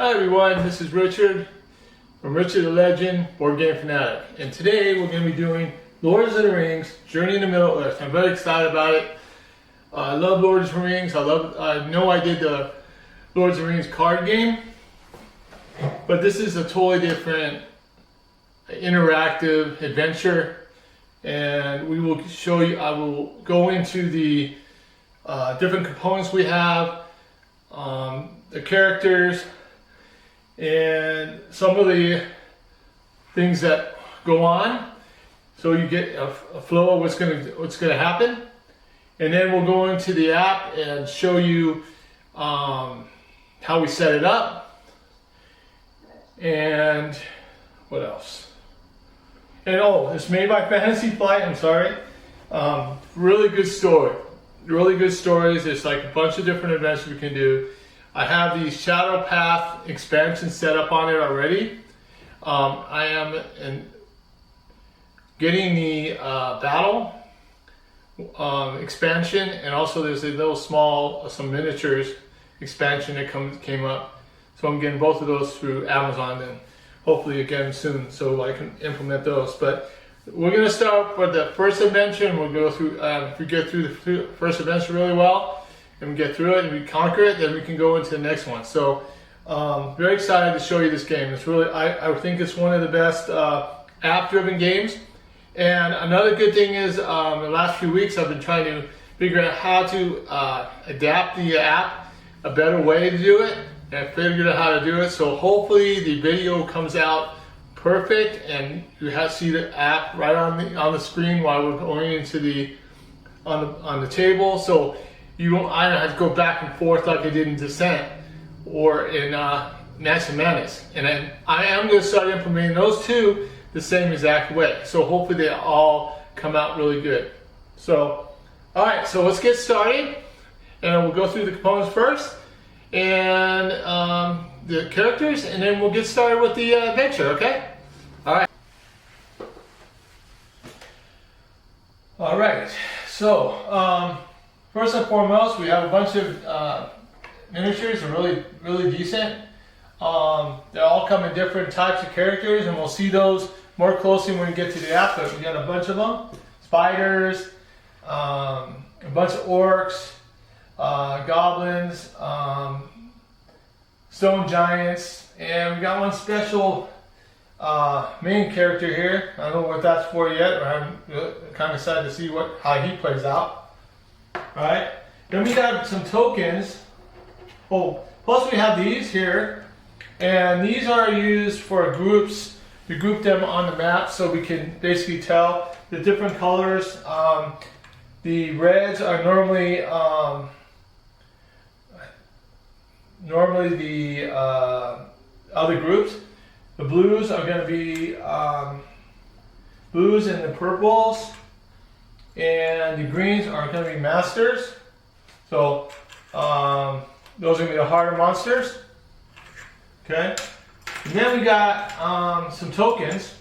Hi everyone, this is Richard from Richard the Legend, Board Game Fanatic. And today we're going to be doing Lord of the Rings, Journey in the Middle-earth. I'm very excited about it. I love Lord of the Rings. I know I did the Lord of the Rings card game, but this is a totally different interactive adventure. And we will show you, I will go into the different components we have, the characters, and some of the things that go on, so you get a flow of what's gonna happen. And then we'll go into the app and show you how we set it up, and what else. And it's made by Fantasy Flight. I'm sorry. Really good story. Really good stories. There's like a bunch of different adventures we can do. I have the Shadow Path expansion set up on it already. I am getting the battle expansion, and also there's a little small, some miniatures expansion that came up. So I'm getting both of those through Amazon, and hopefully again soon, so I can implement those. But we're going to start with the first adventure, and we'll go through, if we get through the first adventure really well, and we get through it and we conquer it, then we can go into the next one. So very excited to show you this game. It's really, I think it's one of the best app-driven games. And another good thing is, the last few weeks I've been trying to figure out how to adapt the app, a better way to do it, and I figured out how to do it. So hopefully the video comes out perfect, and you see the app right on the screen while we're going into the on the table. So I don't have to go back and forth like I did in Descent or in Mansion Madness. And then I am going to start implementing those two the same exact way. So hopefully they all come out really good. So, alright, so let's get started. And we'll go through the components first, and the characters, and then we'll get started with the adventure, okay? Alright. Alright, so first and foremost, we have a bunch of miniatures. They're really decent. They all come in different types of characters, and we'll see those more closely when we get to the app. But we got a bunch of them: spiders, a bunch of orcs, goblins, stone giants, and we got one special main character here. I don't know what that's for yet, but I'm kind of excited to see how he plays out. Alright, then we got some tokens. Plus we have these here, and these are used for groups, to group them on the map so we can basically tell the different colors. The reds are normally the other groups. The blues are going to be blues, and the purples and the greens are going to be masters. So those are going to be the harder monsters. Okay. And then we got some tokens.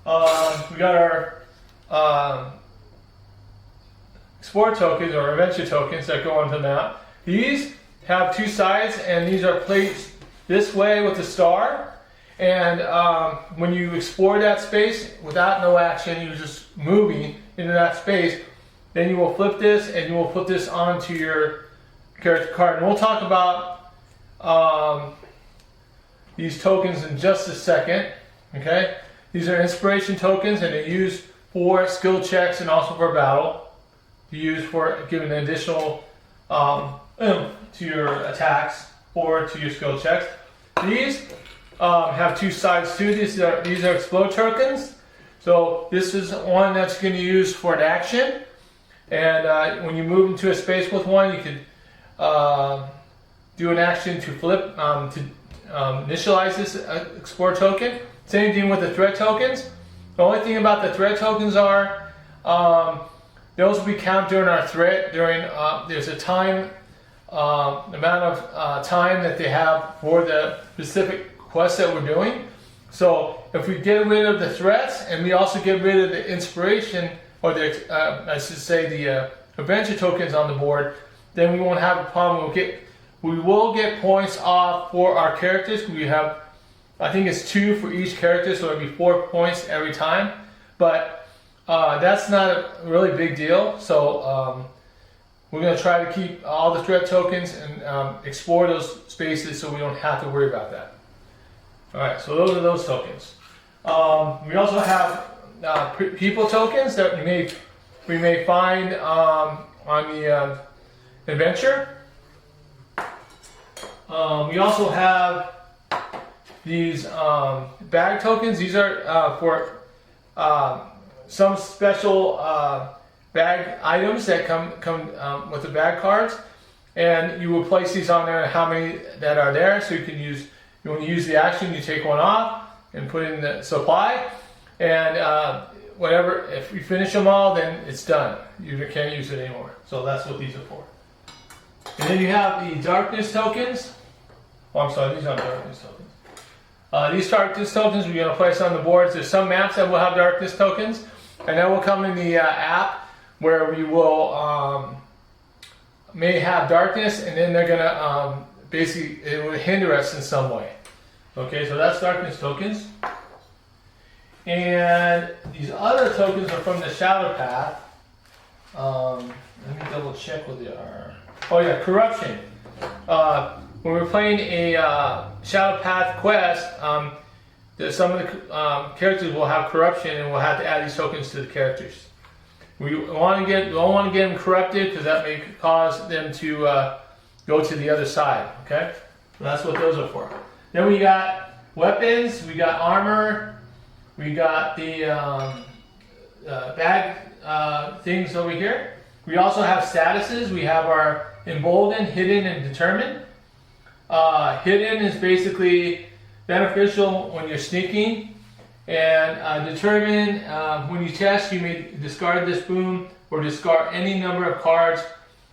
We got our explorer tokens, or adventure tokens, that go onto the map. These have two sides, and these are placed this way with the star. And when you explore that space without no action, you're just moving into that space, then you will flip this, and you will put this onto your character card. And we'll talk about these tokens in just a second. Okay, these are inspiration tokens, and they're used for skill checks and also for battle. To use for giving an additional to your attacks or to your skill checks. These have two sides too. These are explode tokens. So this is one that's going to use for an action, and when you move into a space with one, you can do an action to flip to initialize this explore token. Same thing with the threat tokens. The only thing about the threat tokens are those will be counted during our threat. There's a time amount of time that they have for the specific quest that we're doing. So if we get rid of the threats, and we also get rid of the inspiration, or the I should say the adventure tokens on the board, then we won't have a problem. We will get points off for our characters. We have, I think it's 2 for each character, so it'll be 4 points every time. But that's not a really big deal. So we're going to try to keep all the threat tokens and explore those spaces so we don't have to worry about that. Alright, so those are those tokens. We also have people tokens that we may find on the adventure. We also have these bag tokens. These are for some special bag items that come with the bag cards, and you will place these on there. How many that are there? So you can use. When you use the action, you take one off and put in the supply, and whatever. If you finish them all, then it's done. You can't use it anymore. So that's what these are for. And then you have the darkness tokens. Oh, I'm sorry, these aren't darkness tokens. These darkness tokens we're going to place on the boards. There's some maps that will have darkness tokens, and that will come in the app where we will may have darkness, and then they're going to basically it will hinder us in some way. Okay, so that's darkness tokens. And these other tokens are from the Shadow Path. Let me double check what they are. Oh yeah, corruption. When we're playing a Shadow Path quest, some of the characters will have corruption, and we'll have to add these tokens to the characters. We don't want to get them corrupted because that may cause them to go to the other side. Okay, so that's what those are for. Then we got weapons, we got armor, we got the bag things over here. We also have statuses. We have our emboldened, hidden, and determined. Hidden is basically beneficial when you're sneaking, and determined, when you test, you may discard this boom or discard any number of cards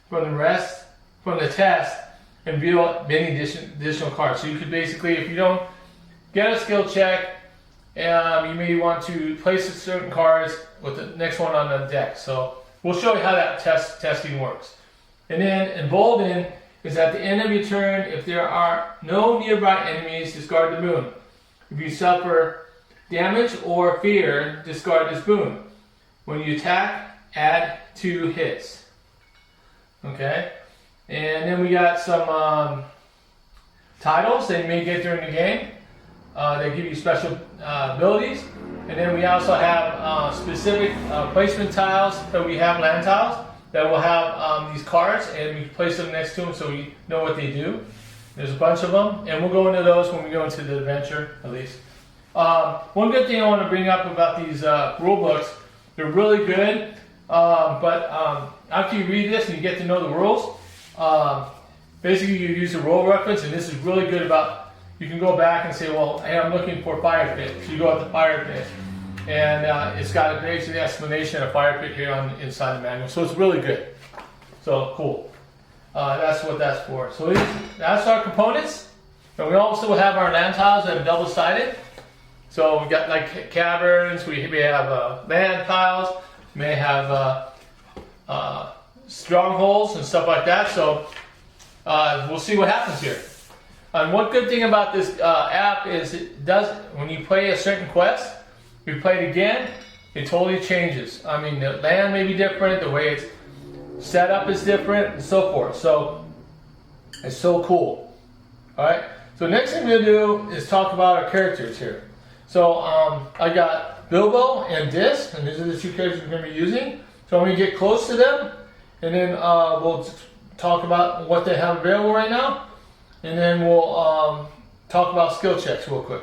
from the test and reveal many additional cards. So you could basically, if you don't get a skill check, you may want to place certain cards with the next one on the deck. So we'll show you how that testing works. And then emboldened is at the end of your turn, if there are no nearby enemies, discard the boon. If you suffer damage or fear, discard this boon. When you attack, add 2 hits. Okay? And then we got some titles that you may get during the game. They give you special abilities. And then we also have specific placement tiles that we have, land tiles, that will have these cards, and we place them next to them so we know what they do. There's a bunch of them, and we'll go into those when we go into the adventure, at least. One good thing I want to bring up about these rule books, they're really good, but after you read this and you get to know the rules, basically you use a rule reference, and this is really good about, you can go back and say, well, hey, I'm looking for fire pit. So you go out to fire pit, and it's got a basic explanation of fire pit here on inside the manual. So it's really good. So cool. That's what that's for. So that's our components. And we also have our land tiles that are double-sided. So we've got like caverns, we may have land tiles, we may have strongholds and stuff like that. So we'll see what happens here. And one good thing about this app is it does, when you play a certain quest, you play it again, it totally changes. I mean, the land may be different, the way it's set up is different, and so forth. So it's so cool. All right. So next thing we're gonna do is talk about our characters here. So I got Bilbo and Dis, and these are the 2 characters we're gonna be using. So I'm gonna get close to them, and then we'll talk about what they have available right now. And then we'll talk about skill checks real quick.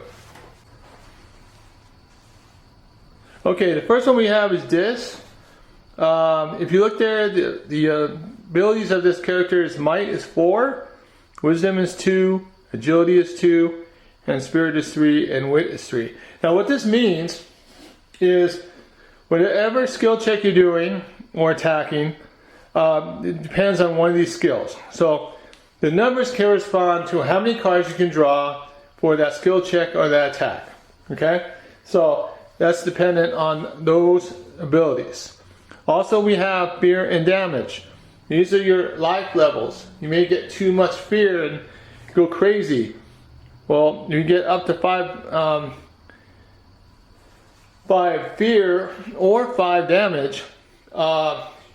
Okay, the first one we have is Dis. If you look there, the abilities of this character is Might is 4, Wisdom is 2, Agility is 2, and Spirit is 3, and Wit is 3. Now what this means is whatever skill check you're doing or attacking, it depends on one of these skills. So the numbers correspond to how many cards you can draw for that skill check or that attack. Okay? So that's dependent on those abilities. Also we have fear and damage. These are your life levels. You may get too much fear and go crazy. Well, you get up to 5 fear or 5 damage.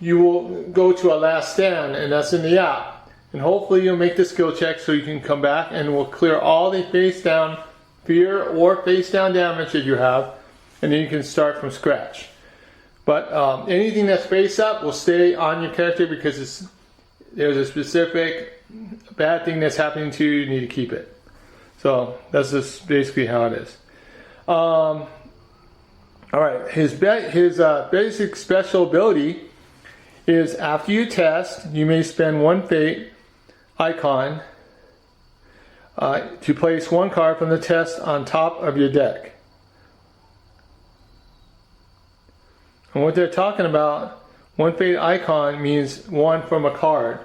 You will go to a last stand, and that's in the app. And hopefully you'll make the skill check so you can come back and we'll clear all the face down fear or face down damage that you have, and then you can start from scratch. But anything that's face up will stay on your character because there's a specific bad thing that's happening to you. You need to keep it. So that's just basically how it is. All right, his basic special ability is after you test, you may spend 1 fate icon to place 1 card from the test on top of your deck. And what they're talking about, 1 fate icon means 1 from a card.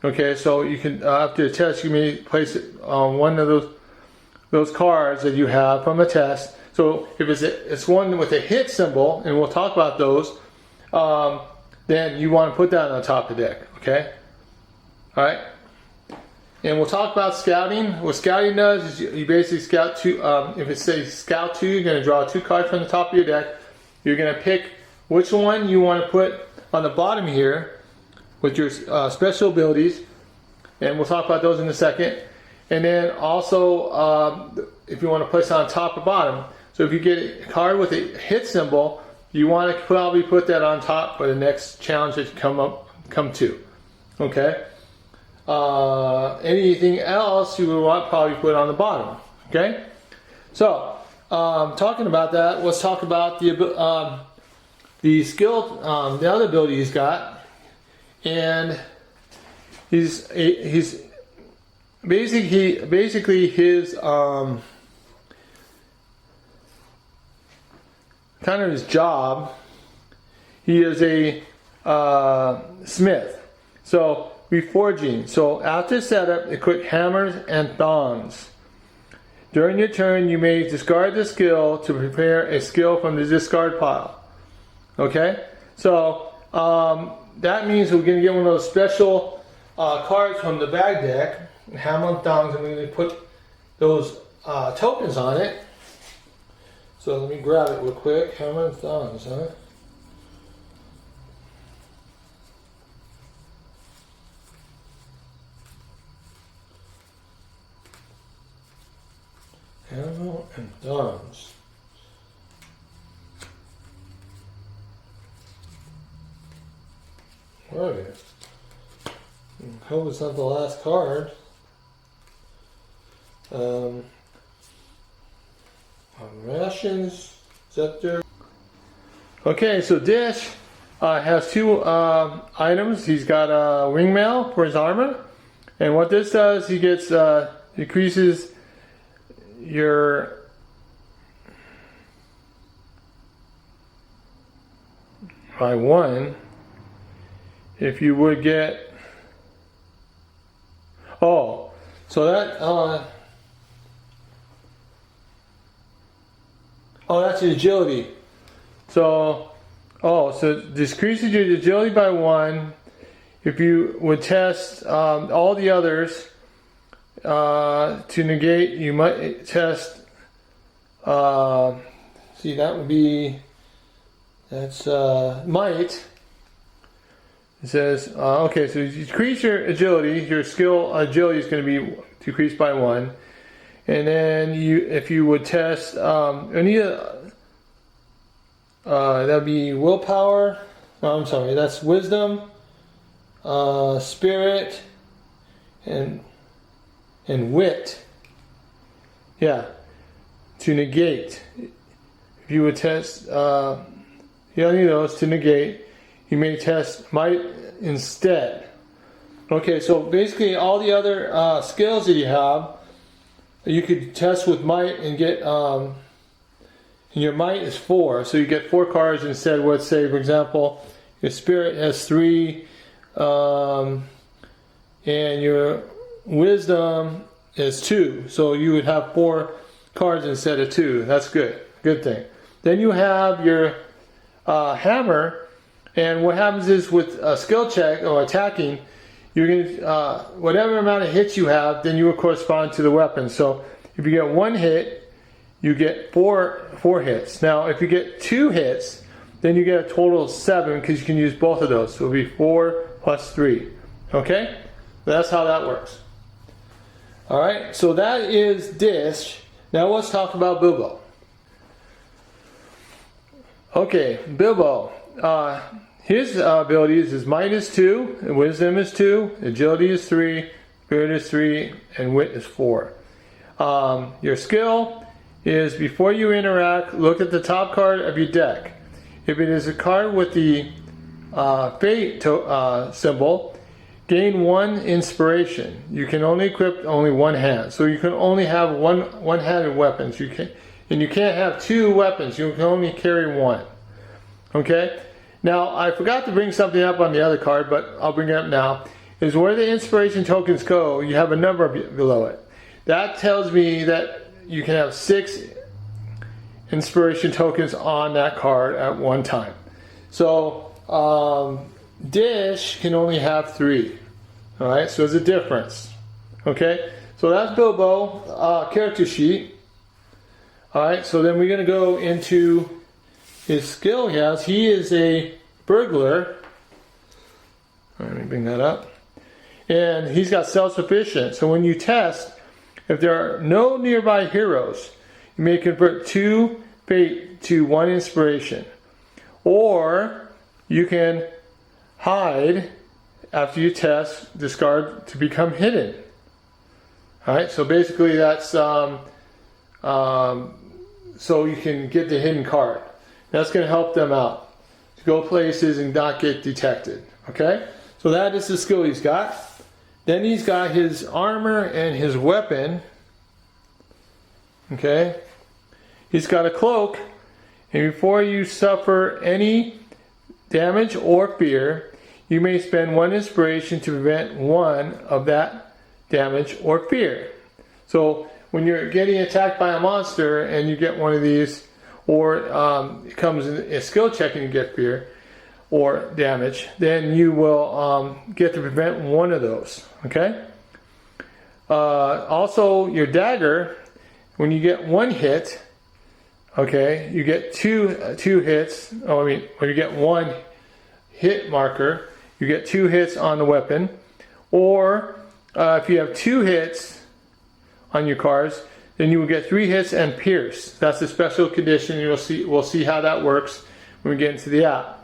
Okay, so you can after the test, you may place it on one of those cards that you have from a test. So if it's one with a hit symbol, and we'll talk about those, then you want to put that on top of the deck. Okay, all right. And we'll talk about scouting. What scouting does is you basically scout 2. If it says scout 2, you're going to draw 2 cards from the top of your deck. You're going to pick which one you want to put on the bottom here with your special abilities, and we'll talk about those in a second. And then also, if you want to place it on top or bottom. So if you get a card with a hit symbol, you want to probably put that on top for the next challenge that you come to. Okay. Anything else you would want probably put on the bottom. Okay. So talking about that, let's talk about the skill, the other ability he's got, and he's basically his kind of his job. He is a smith, so reforging. So after setup, equip hammers and tongs. During your turn, you may discard the skill to prepare a skill from the discard pile. Okay, so that means we're going to get one of those special cards from the bag deck, hammer and tongs, and we're going to put those tokens on it. So let me grab it real quick. Hammer and tongs, huh? Hammer and tongs. Where are you? I hope it's not the last card. Rations, scepter. Okay, so Dish has 2 items. He's got a wingmail for his armor, and what this does, he gets decreases your by 1. If you would get, so that that's your agility. So decreases your agility by 1. If you would test all the others to negate, you might test. See, that would be might. It says okay. So you decrease your agility. Your skill agility is going to be decreased by 1. And then if you would test any that'd be willpower. No, I'm sorry, that's wisdom, spirit, and wit. Yeah, to negate. If you would test any of those to negate, you may test might instead. Okay, so basically all the other skills that you have, you could test with might and get, and your might is 4, so you get 4 cards instead. Let's say, for example, your spirit has 3, and your wisdom is 2, so you would have 4 cards instead of 2. That's good thing. Then you have your hammer. And what happens is with a skill check or attacking, you're going to, whatever amount of hits you have, then you will correspond to the weapon. So if you get 1 hit, you get four hits. Now, if you get 2 hits, then you get a total of 7 because you can use both of those. So it'll be 4 plus 3. Okay? That's how that works. All right, so that is Dish. Now let's talk about Bilbo. Okay, Bilbo. His abilities is might is 2, wisdom is 2, agility is 3, spirit is 3, and wit is 4. Your skill is before you interact, look at the top card of your deck. If it is a card with the fate symbol, gain 1 inspiration. You can only equip only 1 hand, so you can only have one-handed weapons. You can't have 2 weapons. You can only carry 1. Okay. Now, I forgot to bring something up on the other card, but I'll bring it up now. Is where the inspiration tokens go, you have a number below it. That tells me that you can have 6 inspiration tokens on that card at one time. So, Dish can only have 3. Alright, so there's a difference. Okay, so that's Bilbo, character sheet. Alright, so then we're going to go into his skill he has. He is a burglar. Let me bring that up. And he's got self-sufficient. So when you test, if there are no nearby heroes, you may convert 2 fate to 1 inspiration. Or you can hide after you test, discard to become hidden. Alright, so basically that's so you can get the hidden card. That's going to help them out to go places and not get detected. Okay? So that is the skill he's got. Then he's got his armor and his weapon. Okay? He's got a cloak. And before you suffer any damage or fear, you may spend 1 inspiration to prevent 1 of that damage or fear. So when you're getting attacked by a monster and you get one of these, or it comes in a skill check and you get fear or damage, then you will get to prevent 1 of those. Okay? Also, your dagger, when you get 1 hit, okay, you get two hits. When you get 1 hit marker, you get 2 hits on the weapon. Or if you have 2 hits on your cards, then you will get 3 hits and pierce. That's a special condition. We'll see how that works when we get into the app.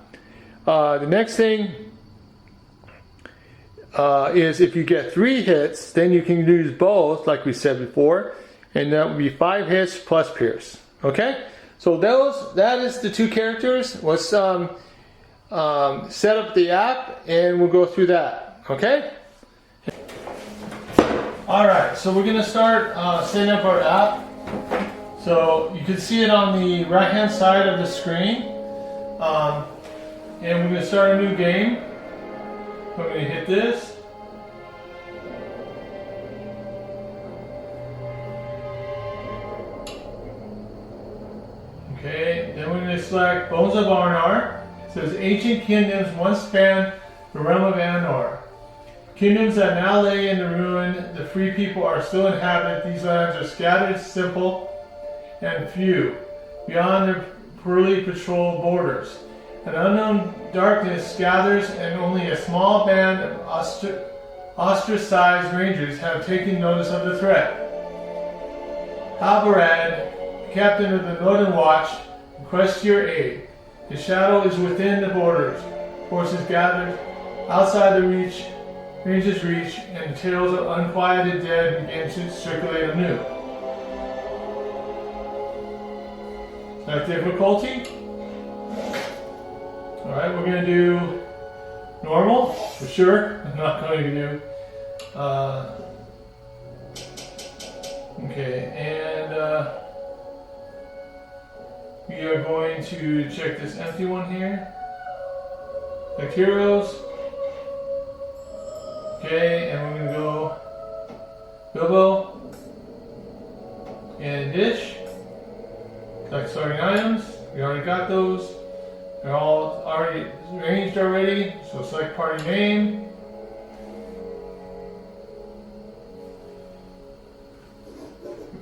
The next thing is if you get 3 hits, then you can use both, like we said before, and that would be 5 hits plus pierce. Okay, so that is the 2 characters. Let's set up the app and we'll go through that. Okay. Alright, so we're going to start setting up our app. So you can see it on the right hand side of the screen. And we're going to start a new game. I'm going to hit this. Okay, then we're going to select Bones of Arnor. It says ancient kingdoms once spanned the realm of Anor. Kingdoms that now lay in the ruin, the free people are still inhabited. These lands are scattered, simple, and few, beyond their poorly patrolled borders. An unknown darkness gathers, and only a small band of ostracized rangers have taken notice of the threat. Halbarad, captain of the Northern Watch, requests your aid. His shadow is within the borders. Forces gathered outside the range's reach, and tales of unquieted dead begin to circulate anew. That difficulty? Alright, we're going to do normal, for sure. I'm not going to do okay, and we are going to check this empty one here. Like heroes. Okay, and we're going to go Bilbo and Dish. Like starting items. We already got those. They're all already arranged already. So select party name.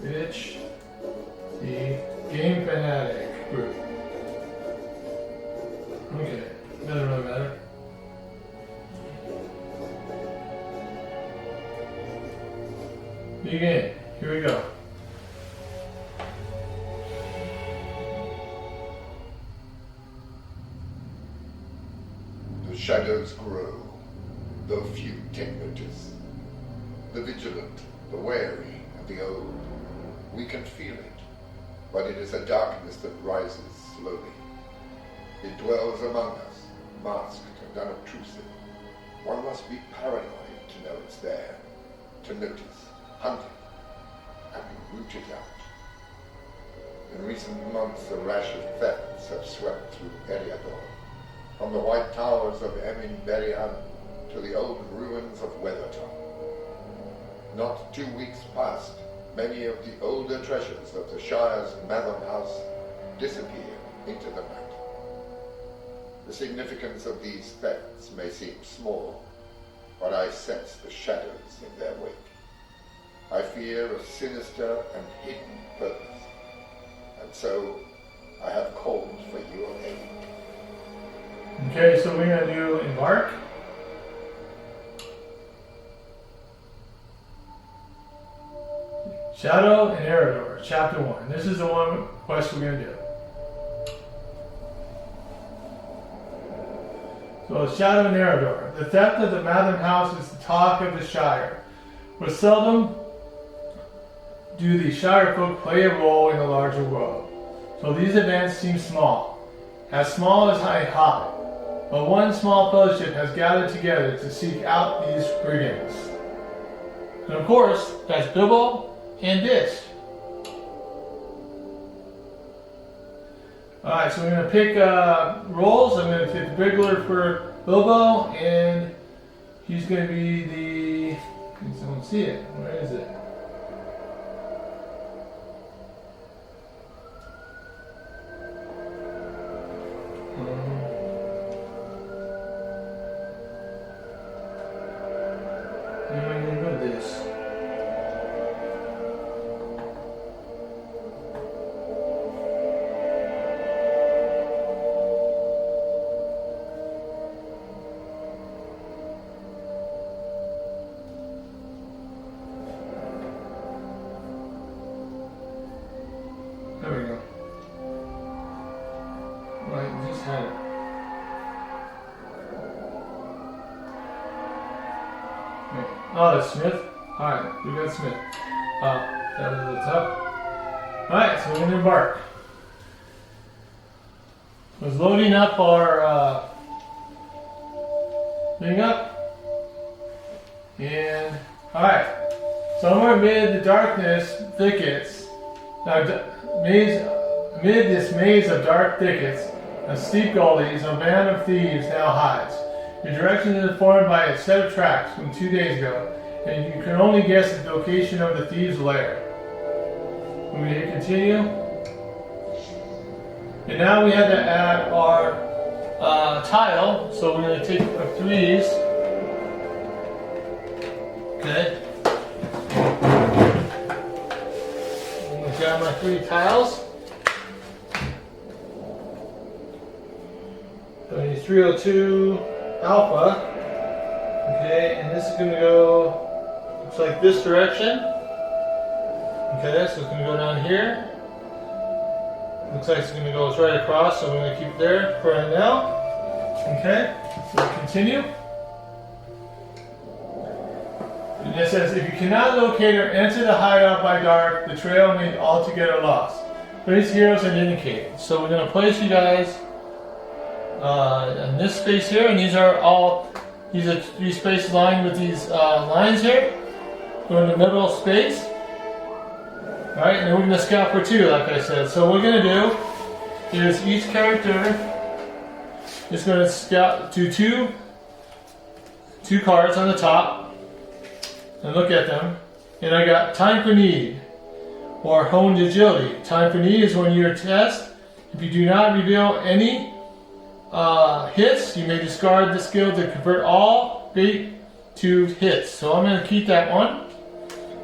It's the Game Fanatic group. Okay, doesn't really matter. Begin. Here we go. The shadows grow, though few take notice. The vigilant, the wary, and the old. We can feel it, but it is a darkness that rises slowly. It dwells among us, masked and unobtrusive. One must be paranoid to know it's there, to notice, hunt it, and root it out. In recent months, a rash of thefts have swept through Eriador, from the white towers of Emin Berian to the old ruins of Weatherton. Not 2 weeks past, many of the older treasures of the Shire's Matham House disappear into the night. The significance of these thefts may seem small, but I sense the shadows in their wake. I fear a sinister and hidden purpose, and so I have called for your aid. Okay, so we're going to do Embark. Shadow and Eriador, Chapter 1. This is the one quest we're going to do. So, Shadow and Eriador. The theft of the Matham House is the talk of the Shire. But seldom do the Shire folk play a role in the larger world. So these events seem small as High Hobbit. But one small fellowship has gathered together to seek out these brigands. And of course, that's Bilbo and Dish. Alright, so we're going to pick roles. I'm going to pick the Briggler for Bilbo, and he's going to be the... Can someone see it? Where is it? Where am I going to go with this? There we go. Right, just had it. Oh, that's Smith. Alright, we got Smith. That was the top. Alright, so we're going to embark. I was loading up our thing up. And, alright. Somewhere amid the darkness thickets, amid this maze of dark thickets and steep gullies, a band of thieves now hides. Your direction is informed by a set of tracks from 2 days ago, and you can only guess the location of the thieves' lair. When we hit continue, and now we have to add our tile, so we're going to take our threes. Okay. I'm going to grab my 3 tiles. So I need 302 alpha. Okay, and this is going to go, looks like this direction. Okay, so it's going to go down here. Looks like it's going to go right across, so we're going to keep it there for right now. Okay, so continue. And it says, if you cannot locate or enter the hideout by dark, the trail may be altogether lost. Place heroes are indicated. So we're going to place you guys in this space here, and these are 3 spaces lined with these lines here. Go in the middle space. Alright, and then we're going to scout for 2, like I said. So what we're going to do is each character is going to scout to two cards on the top and look at them. And I got Time for Need or Honed Agility. Time for Need is when you test. If you do not reveal any hits, you may discard the skill to convert all bait to hits. So I'm going to keep that one.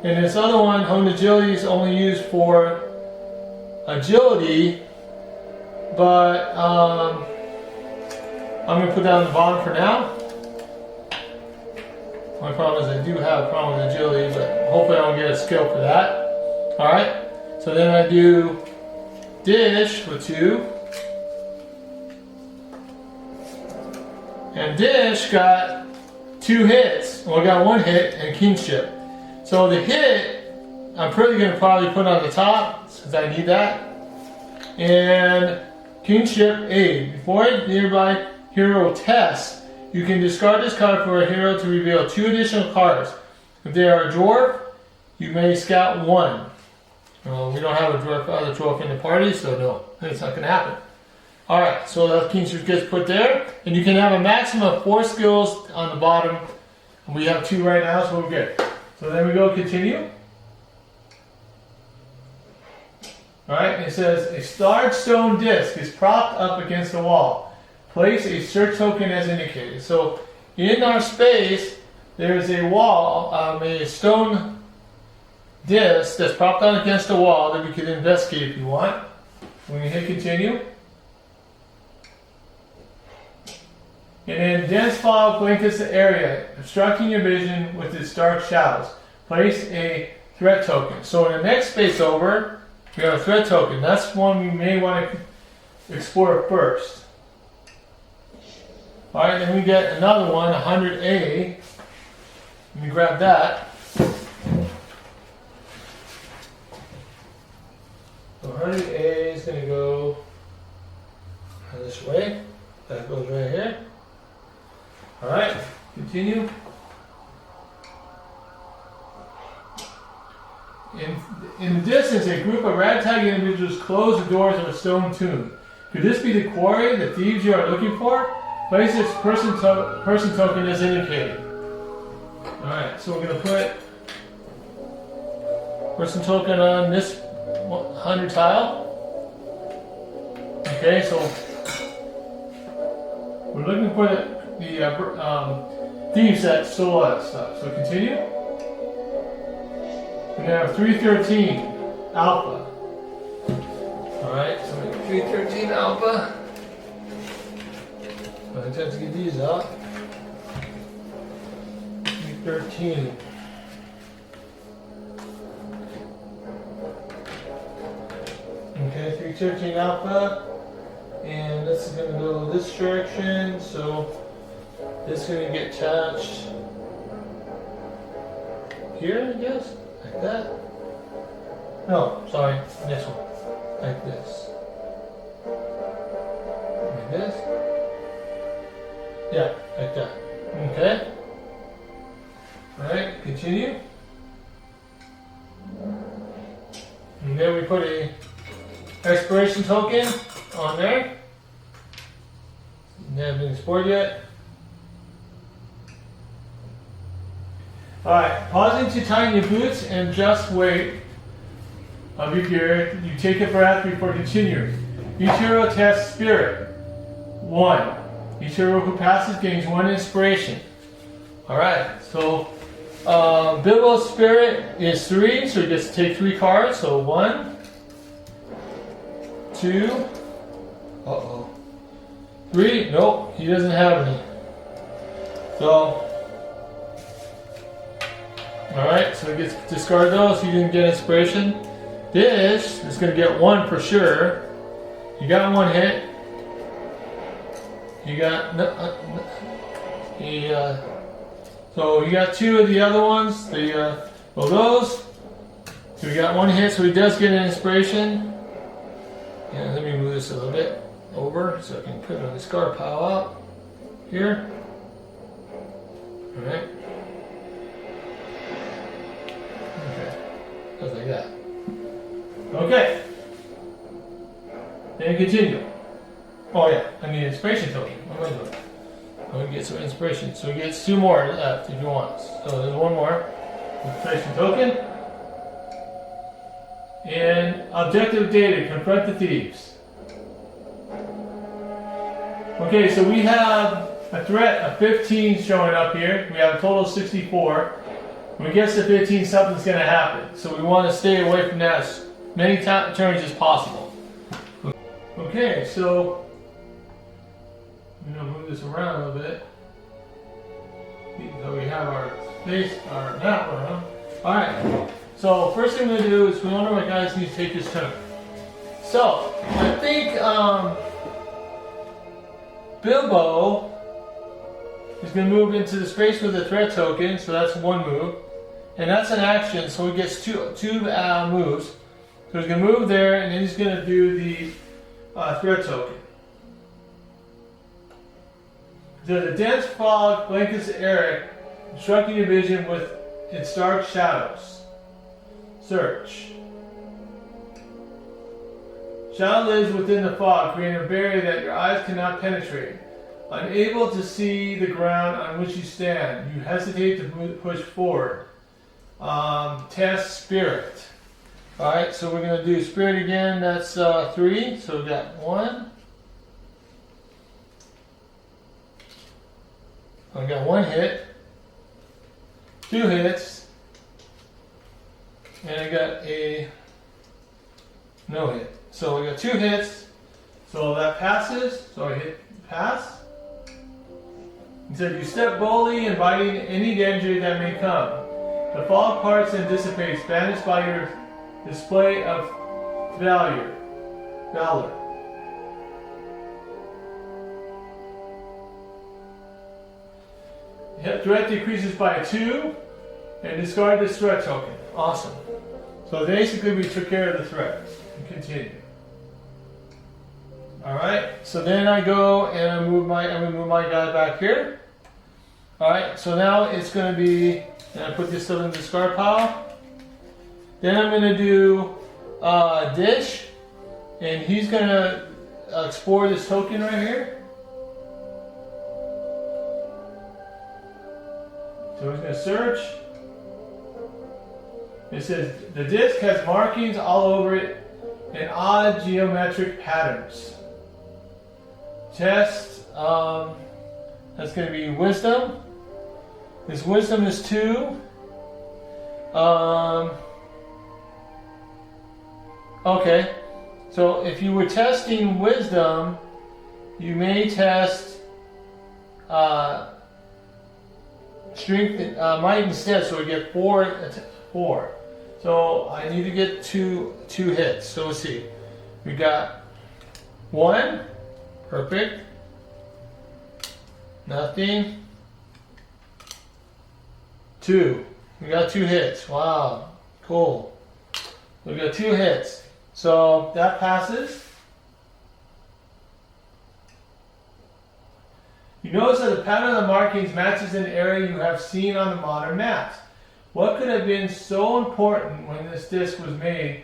And this other one, Honed Agility, is only used for agility, but I'm going to put that on the bottom for now. My problem is I do have a problem with agility, but hopefully I don't get a skill for that. Alright, so then I do Dish with 2. And Dish got 2 hits. Well, I got 1 hit and Kingship. So the hit, I'm probably going to put on the top, since I need that. And Kingship Aid. Before a nearby hero test, you can discard this card for a hero to reveal 2 additional cards. If they are a dwarf, you may scout 1. We don't have a other dwarf in the party, so no, it's not going to happen. Alright, so that Kingship gets put there. And you can have a maximum of 4 skills on the bottom. And we have 2 right now, so we're good. So then we go continue. Alright, it says a starred stone disc is propped up against the wall. Place a search token as indicated. So in our space, there's a wall, a stone disc that's propped on against the wall that we can investigate if you want. When you hit continue. And then dense fog blankets the area, obstructing your vision with its dark shadows. Place a threat token. So in the next space over, we have a threat token. That's one we may want to explore first. Alright, then we get another one, 100A. Let me grab that. So 100A is going to go this way. That goes right here. Alright, continue. In the distance, a group of ragtag individuals close the doors of a stone tomb. Could this be the quarry, the thieves you are looking for? Place its person token as indicated. Alright, so we're going to put person token on this 100 tile. Okay, so we're looking for the thieves that stole all that stuff. So continue. We have 313 alpha. Alright, so we have 313 alpha. I have to get these out. 313. Okay, 313 alpha. And this is going to go this direction, so this is going to get attached here, I guess? Like that? No, sorry, this one. Like this. Like this? Yeah, like that. Okay? Alright, continue. And then we put a expiration token on there. Haven't been explored yet. Alright, pausing to tighten your boots and just weight of your gear. You take a breath before continuing. Each hero tests spirit. 1. Each hero who passes gains 1 inspiration. Alright, so Bilbo's spirit is 3, so he gets to take 3 cards. So 1, 2, 3, nope, he doesn't have any. So, alright, so he gets to discard those, he didn't get inspiration. This is going to get 1 for sure. You got 1 hit. You got, so you got 2 of the other ones. Well, those. So we got 1 hit, so he does get an inspiration. Yeah, let me move this a little bit over so I can put a discard pile out here. Alright. Okay. Just like that. Okay. Then continue. Oh yeah, I need an inspiration token. I'm going to get some inspiration. So he gets 2 more left if he wants. So there's 1 more. Inspiration token. And objective data, confront the thieves. Okay, so we have a threat of 15 showing up here. We have a total of 64. When we get to 15, something's going to happen. So we want to stay away from that as many turns as possible. Okay, so I'm going to move this around a little bit. So we have our map around. Alright, so first thing we're going to do is we want our guys need to take this turn. So, I think Bilbo is going to move into the space with the threat token, so that's one move. And that's an action, so he gets two moves. So he's going to move there, and then he's going to do the threat token. The dense fog blankets Eric, obstructing your vision with its dark shadows. Search. Shadow lives within the fog, creating a barrier that your eyes cannot penetrate. Unable to see the ground on which you stand, you hesitate to push forward. Test spirit. Alright, so we're going to do spirit again. That's 3. So we got 1. I got 1 hit. 2 hits. And I got a no hit. So we got 2 hits. So that passes. So I hit pass. It said you step boldly, inviting any danger that may come. The fog parts and dissipates, banished by your display of valor. Yep, threat decreases by 2, and discard this threat token. Awesome. So basically we took care of the threat. And continue. Alright, so then I go and I'm gonna move my guy back here. Alright, so now it's gonna be, and I put this stuff in the discard pile. Then I'm gonna do dish, and he's gonna explore this token right here. So he's gonna search. It says the disc has markings all over it and odd geometric patterns. Test, that's going to be wisdom. This wisdom is 2. Okay, so if you were testing wisdom, you may test strength, might instead, so we get 4. So I need to get two hits. So let's see. We got 1. Perfect. Nothing. 2. We got 2 hits. Wow. Cool. We got 2 hits. So that passes. You notice that the pattern of the markings matches an area you have seen on the modern maps. What could have been so important when this disc was made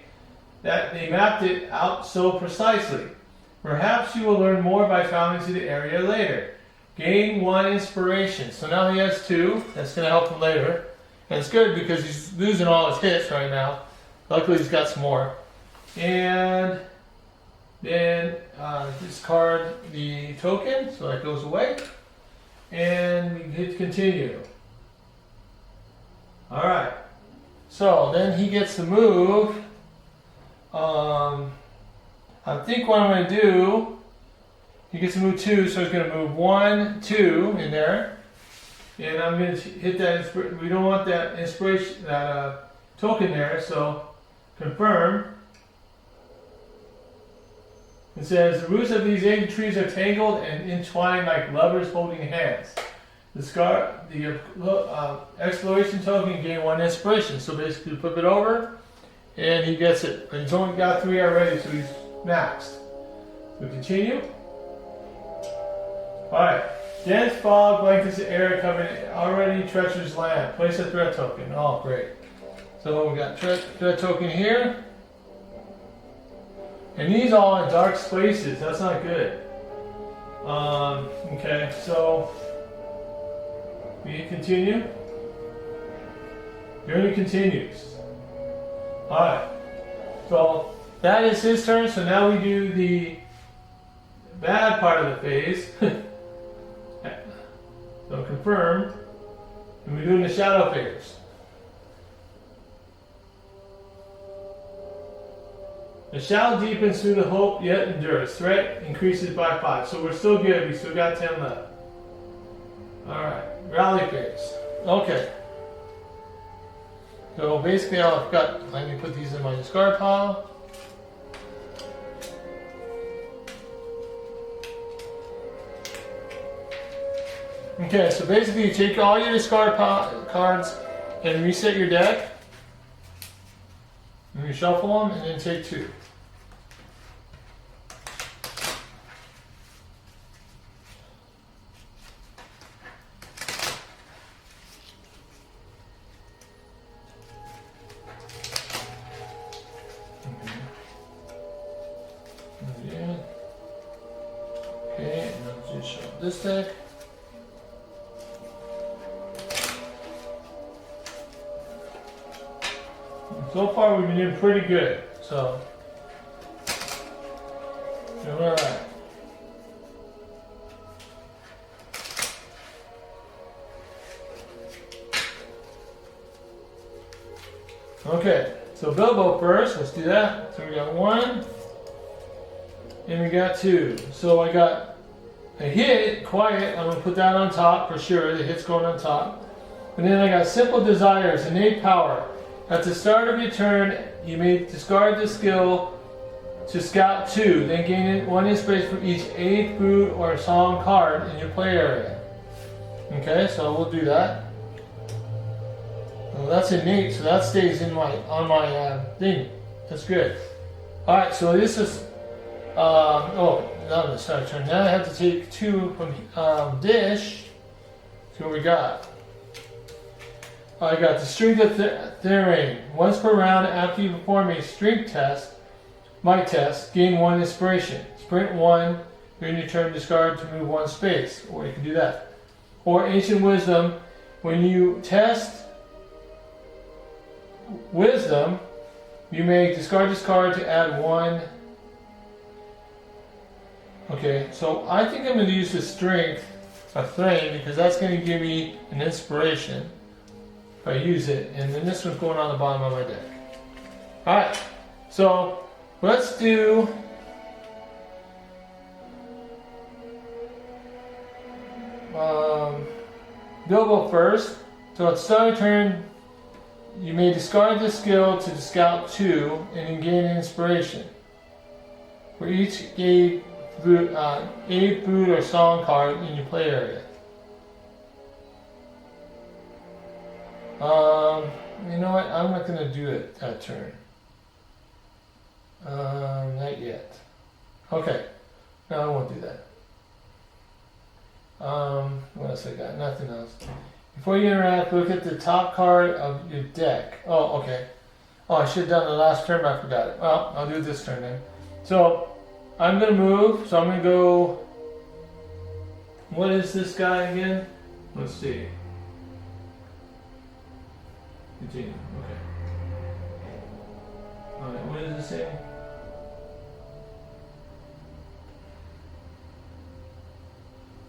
that they mapped it out so precisely? Perhaps you will learn more by traveling to the area later. Gain 1 inspiration. So now he has 2. That's going to help him later. And it's good because he's losing all his hits right now. Luckily he's got some more. And then discard the token. So that goes away. And we hit continue. Alright. So then he gets to move. I think what I'm going to do, he gets to move 2, so he's going to move 1, 2 in there. And I'm going to hit that, we don't want that inspiration, that token there, so confirm. It says, the roots of these ancient trees are tangled and entwined like lovers holding hands. Discard the exploration token, gain 1 inspiration. So basically flip it over, and he gets it. But he's only got 3 already, so he's maxed. We continue. Alright. Dense fog blankets the area covering already treacherous land. Place a threat token. Oh, great. So we got threat token here. And these all in dark spaces. That's not good. Okay, so we continue. Journey continues. Alright. So that is his turn. So now we do the bad part of the phase. So confirm. And we're doing the shadow phase. The shadow deepens through the hope yet endures. Threat increases by 5. So we're still good. We still got 10 left. Alright. Rally phase. Okay. So basically all I've got, let me put these in my discard pile. Okay, so basically you take all your discard cards and reset your deck. And you shuffle them and then take 2. Okay, and I'll just show this deck. So far we've been doing pretty good, so doing alright. Okay, so Bilbo first, let's do that. So we got 1, and we got 2. So I got a hit, quiet, I'm going to put that on top for sure, the hit's going on top. And then I got simple desires, innate power. At the start of your turn, you may discard the skill to scout 2, then gain 1 inspiration for each aid, food, or song card in your play area. Okay, so we'll do that. Well, that's innate, so that stays in on my thing. That's good. All right, so this is now the start turn. Now I have to take 2 from dish. See what we got. I got the Strength of Therain. Once per round after you perform a strength test, might test, gain 1 inspiration. Sprint 1 during your turn, discard to move 1 space, or you can do that. Or Ancient Wisdom. When you test Wisdom, you may discard this card to add 1. Okay, so I think I'm going to use the Strength of Therain because that's going to give me an inspiration. If I use it, and then this one's going on the bottom of my deck. Alright, so let's do Bilbo first. So at the start of turn, you may discard this skill to scout 2 and then gain an inspiration. For each aid, food, or song card in your play area. You know what? I'm not going to do it that turn. Not yet. Okay. No, I won't do that. What else I got? Nothing else. Before you interact, look at the top card of your deck. Oh, okay. Oh, I should have done the last turn, but I forgot it. Well, I'll do it this turn then. So, I'm going to move. So I'm going to go... What is this guy again? Let's see. Continue. Okay. Alright, what does it say?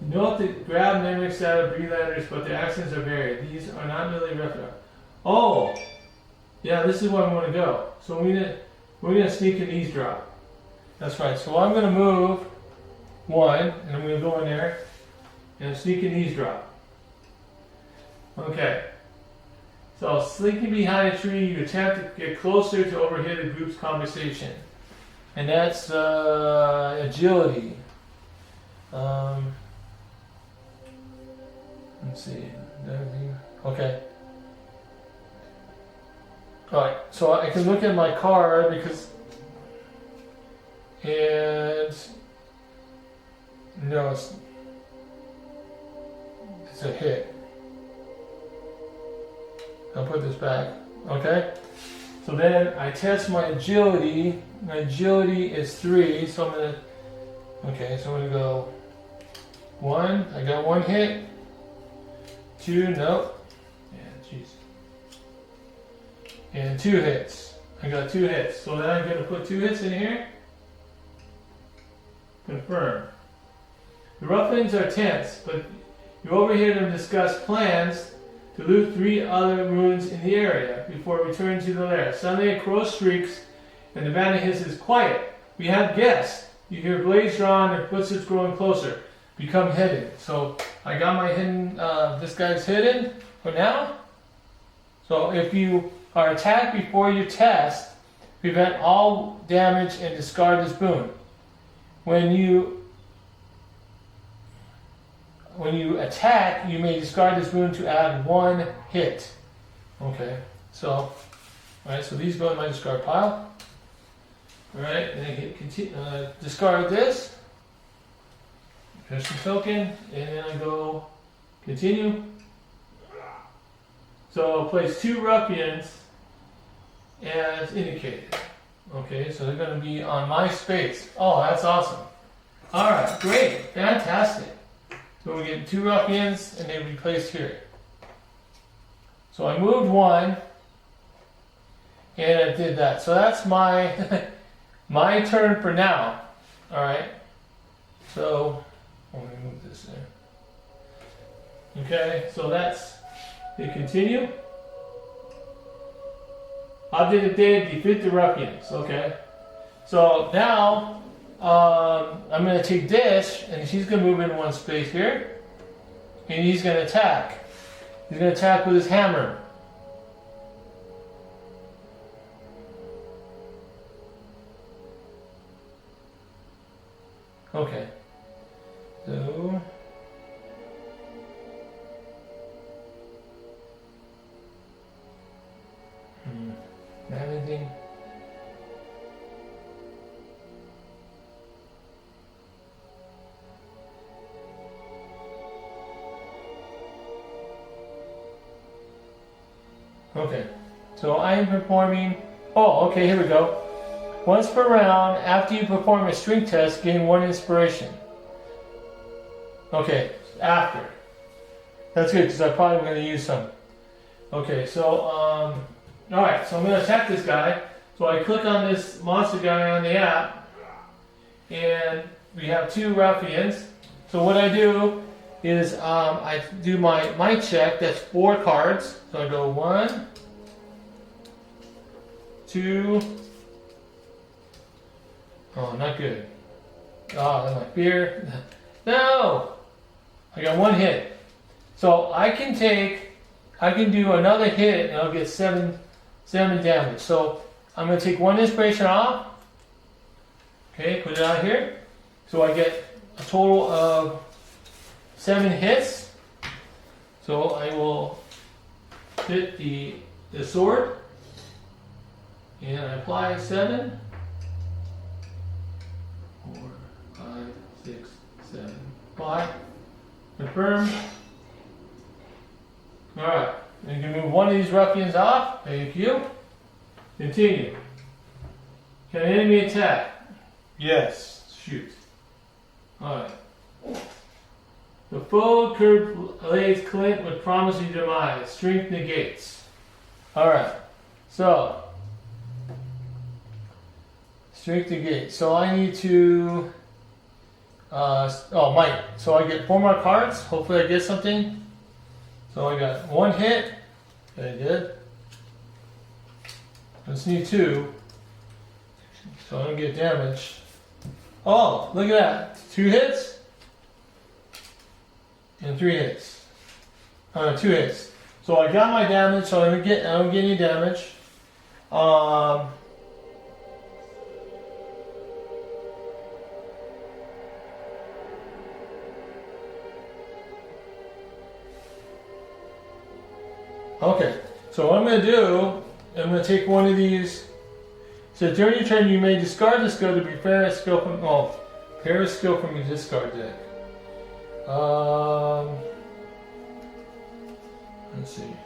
Note that grab mimics out of Brelanders, but their accents are varied. These are not merely replica. Oh! Yeah, this is where I want to go. So we're gonna sneak and eavesdrop. That's right. So I'm gonna move 1, and I'm gonna go in there and sneak and eavesdrop. Okay. So, slinking behind a tree, you attempt to get closer to overhear the group's conversation. And that's agility. Let's see. Okay. Alright, so I can look at my card because... And... No, it's a hit. I'll put this back. Okay? So then I test my agility. My agility is 3, so I'm gonna... Okay, so I'm gonna go 1. I got 1 hit. 2, nope. Yeah, jeez. And 2 hits. I got 2 hits. So then I'm gonna put 2 hits in here. Confirm. The ruffians are tense, but you overhear them discuss plans to loot 3 other ruins in the area before returning to the lair. Suddenly a crow shrieks, and the bandit hisses, "Quiet! We have guests!" You hear blades drawn and footsteps growing closer. Become hidden. So I got my hidden, this guy's hidden for now. So if you are attacked before you test, prevent all damage and discard this boon. When you attack, you may discard this boon to add 1 hit. Okay, so, alright, so these go in my discard pile. Alright, and I hit discard this. Press the token, and then I go continue. So I'll place 2 ruffians as indicated. Okay, so they're going to be on my space. Oh, that's awesome. Alright, great, fantastic. So we get 2 ruffians and they be placed here. So I moved 1 and I did that. So that's my my turn for now. Alright. So let me move this there. Okay, so that's the continue. Object of day, defeat the ruffians. Okay. So now I'm going to take this, and he's going to move in 1 space here, and he's going to attack. He's going to attack with his hammer. Okay. So anything. Okay, so I am performing. Oh, okay, here we go. Once per round, after you perform a strength test, gain 1 inspiration. Okay, after. That's good because I'm probably going to use some. Okay, so alright, so I'm going to attack this guy. So I click on this monster guy on the app, and we have 2 ruffians. So what I do is I do my check. That's 4 cards. So I go 1, 2. Oh, not good. Oh, that's my fear. No, I got 1 hit. So I can do another hit, and I'll get 7 damage. So I'm going to take 1 inspiration off. Okay, put it out here. So I get a total of 7 hits. So I will hit the sword, and I apply 7. 4, 5, 6, 7, 5. Confirm. Alright, you can move 1 of these ruffians off. Thank you. Continue. Can an enemy attack? Yes. Shoot. Alright. The foe curved lays Clint with promising demise. Strength negates. Alright. So. Strength negates. So I need to. Might. So I get 4 more cards. Hopefully I get something. So I got 1 hit. I did. I just need 2. So I don't get damage. Oh, look at that. 2 hits. And 3 hits. 2 hits. So I got my damage, so I don't get any damage. Okay, so what I'm going to do, I'm going to take 1 of these. So during your turn, you may discard the skill to prepare a skill from your discard deck. Let's see.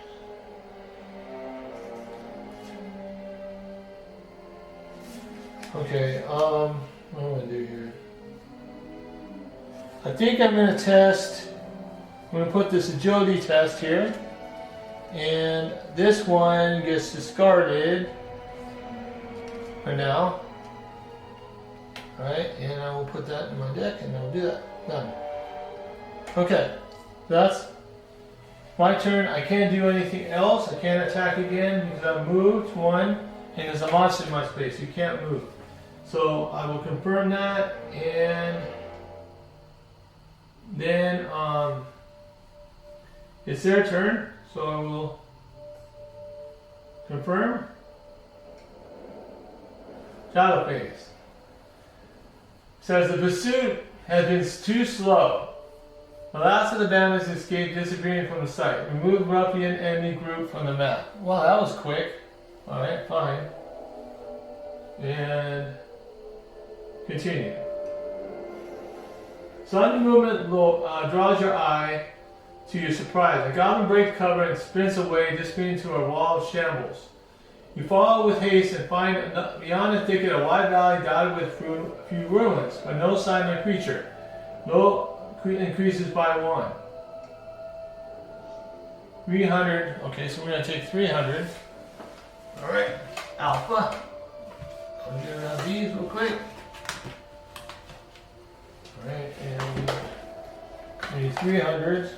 Okay, what am I going to do here? I think I'm going to test, I'm going to put this agility test here. And this one gets discarded for now. Alright, and I will put that in my deck and I'll do that. Done. Okay, that's my turn. I can't do anything else. I can't attack again because I've moved one, and there's a monster in my space. You can't move. So I will confirm that, and then it's their turn. So I will confirm. Shadow phase. Says the pursuit has been too slow. The last of the bandits escaped, disappearing from the site. Remove ruffian enemy group from the map. Wow, that was quick. Alright, fine. And continue. Sudden movement draws your eye to your surprise. A goblin breaks cover and sprints away, disappearing into a wall of shambles. You follow with haste and find beyond the thicket a wide valley dotted with a few ruins, but no sign of a creature. Low increases by 1. 300. Okay, so we're going to take 300. Alright, Alpha. I'll get around these real quick. Alright, and we need 300.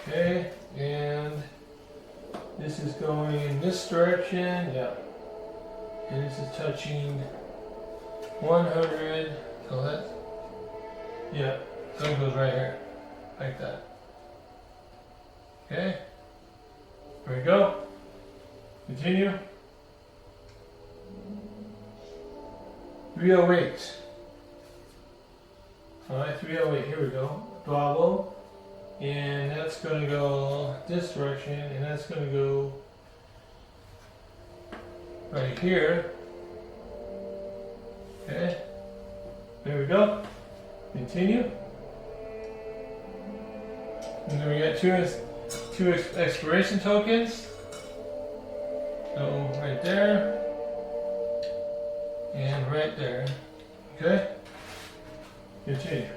Okay, and this is going in this direction, yeah. And this is touching 100. So that's, yeah, so it goes right here, like that. Okay, there we go. Continue. 308. Alright, 308, here we go. Bravo. And that's going to go this direction, and that's going to go right here. Okay, there we go. Continue. And then we got two exploration tokens. Go right there and right there. Okay, continue.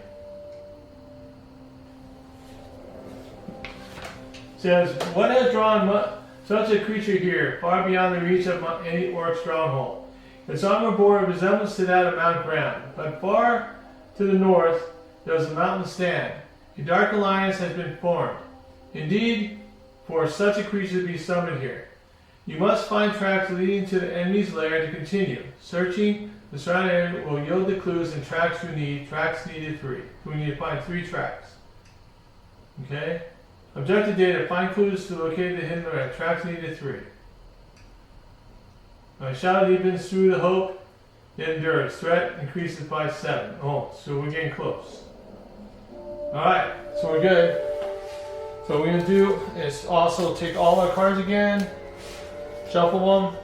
Says, what has drawn such a creature here, far beyond the reach of any orc stronghold? Its armor bore a resemblance to that of Mount Graham, but far to the north does the mountain stand. A dark alliance has been formed. Indeed, for such a creature to be summoned here. You must find tracks leading to the enemy's lair to continue. Searching the surrounding area will yield the clues and tracks you need. Tracks needed 3. We need to find 3 tracks. Okay? Objective data, find clues to locate the hidden lair. Tracks needed 3. Shadow deepens through the hope, it endures. Threat increases by 7. Oh, so we're getting close. Alright, so we're good. So what we're going to do is also take all our cards again, shuffle them,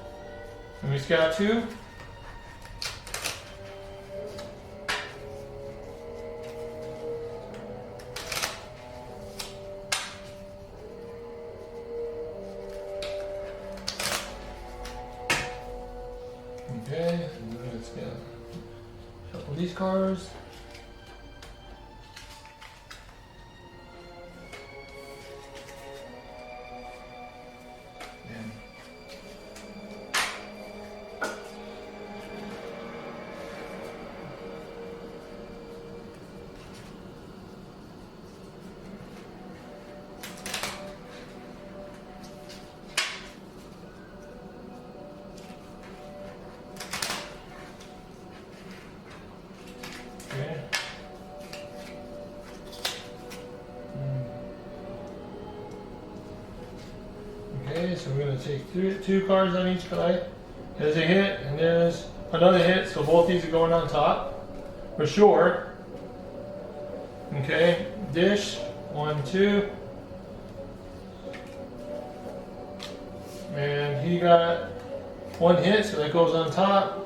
and we scout 2. Okay, and then let's go shuffle these cards. And okay. Okay, so we're going to take 2 cards on each die. There's a hit, and there's another hit, so both these are going on top. For sure. Okay, dish, 1, 2. And he got 1 hit, so that goes on top.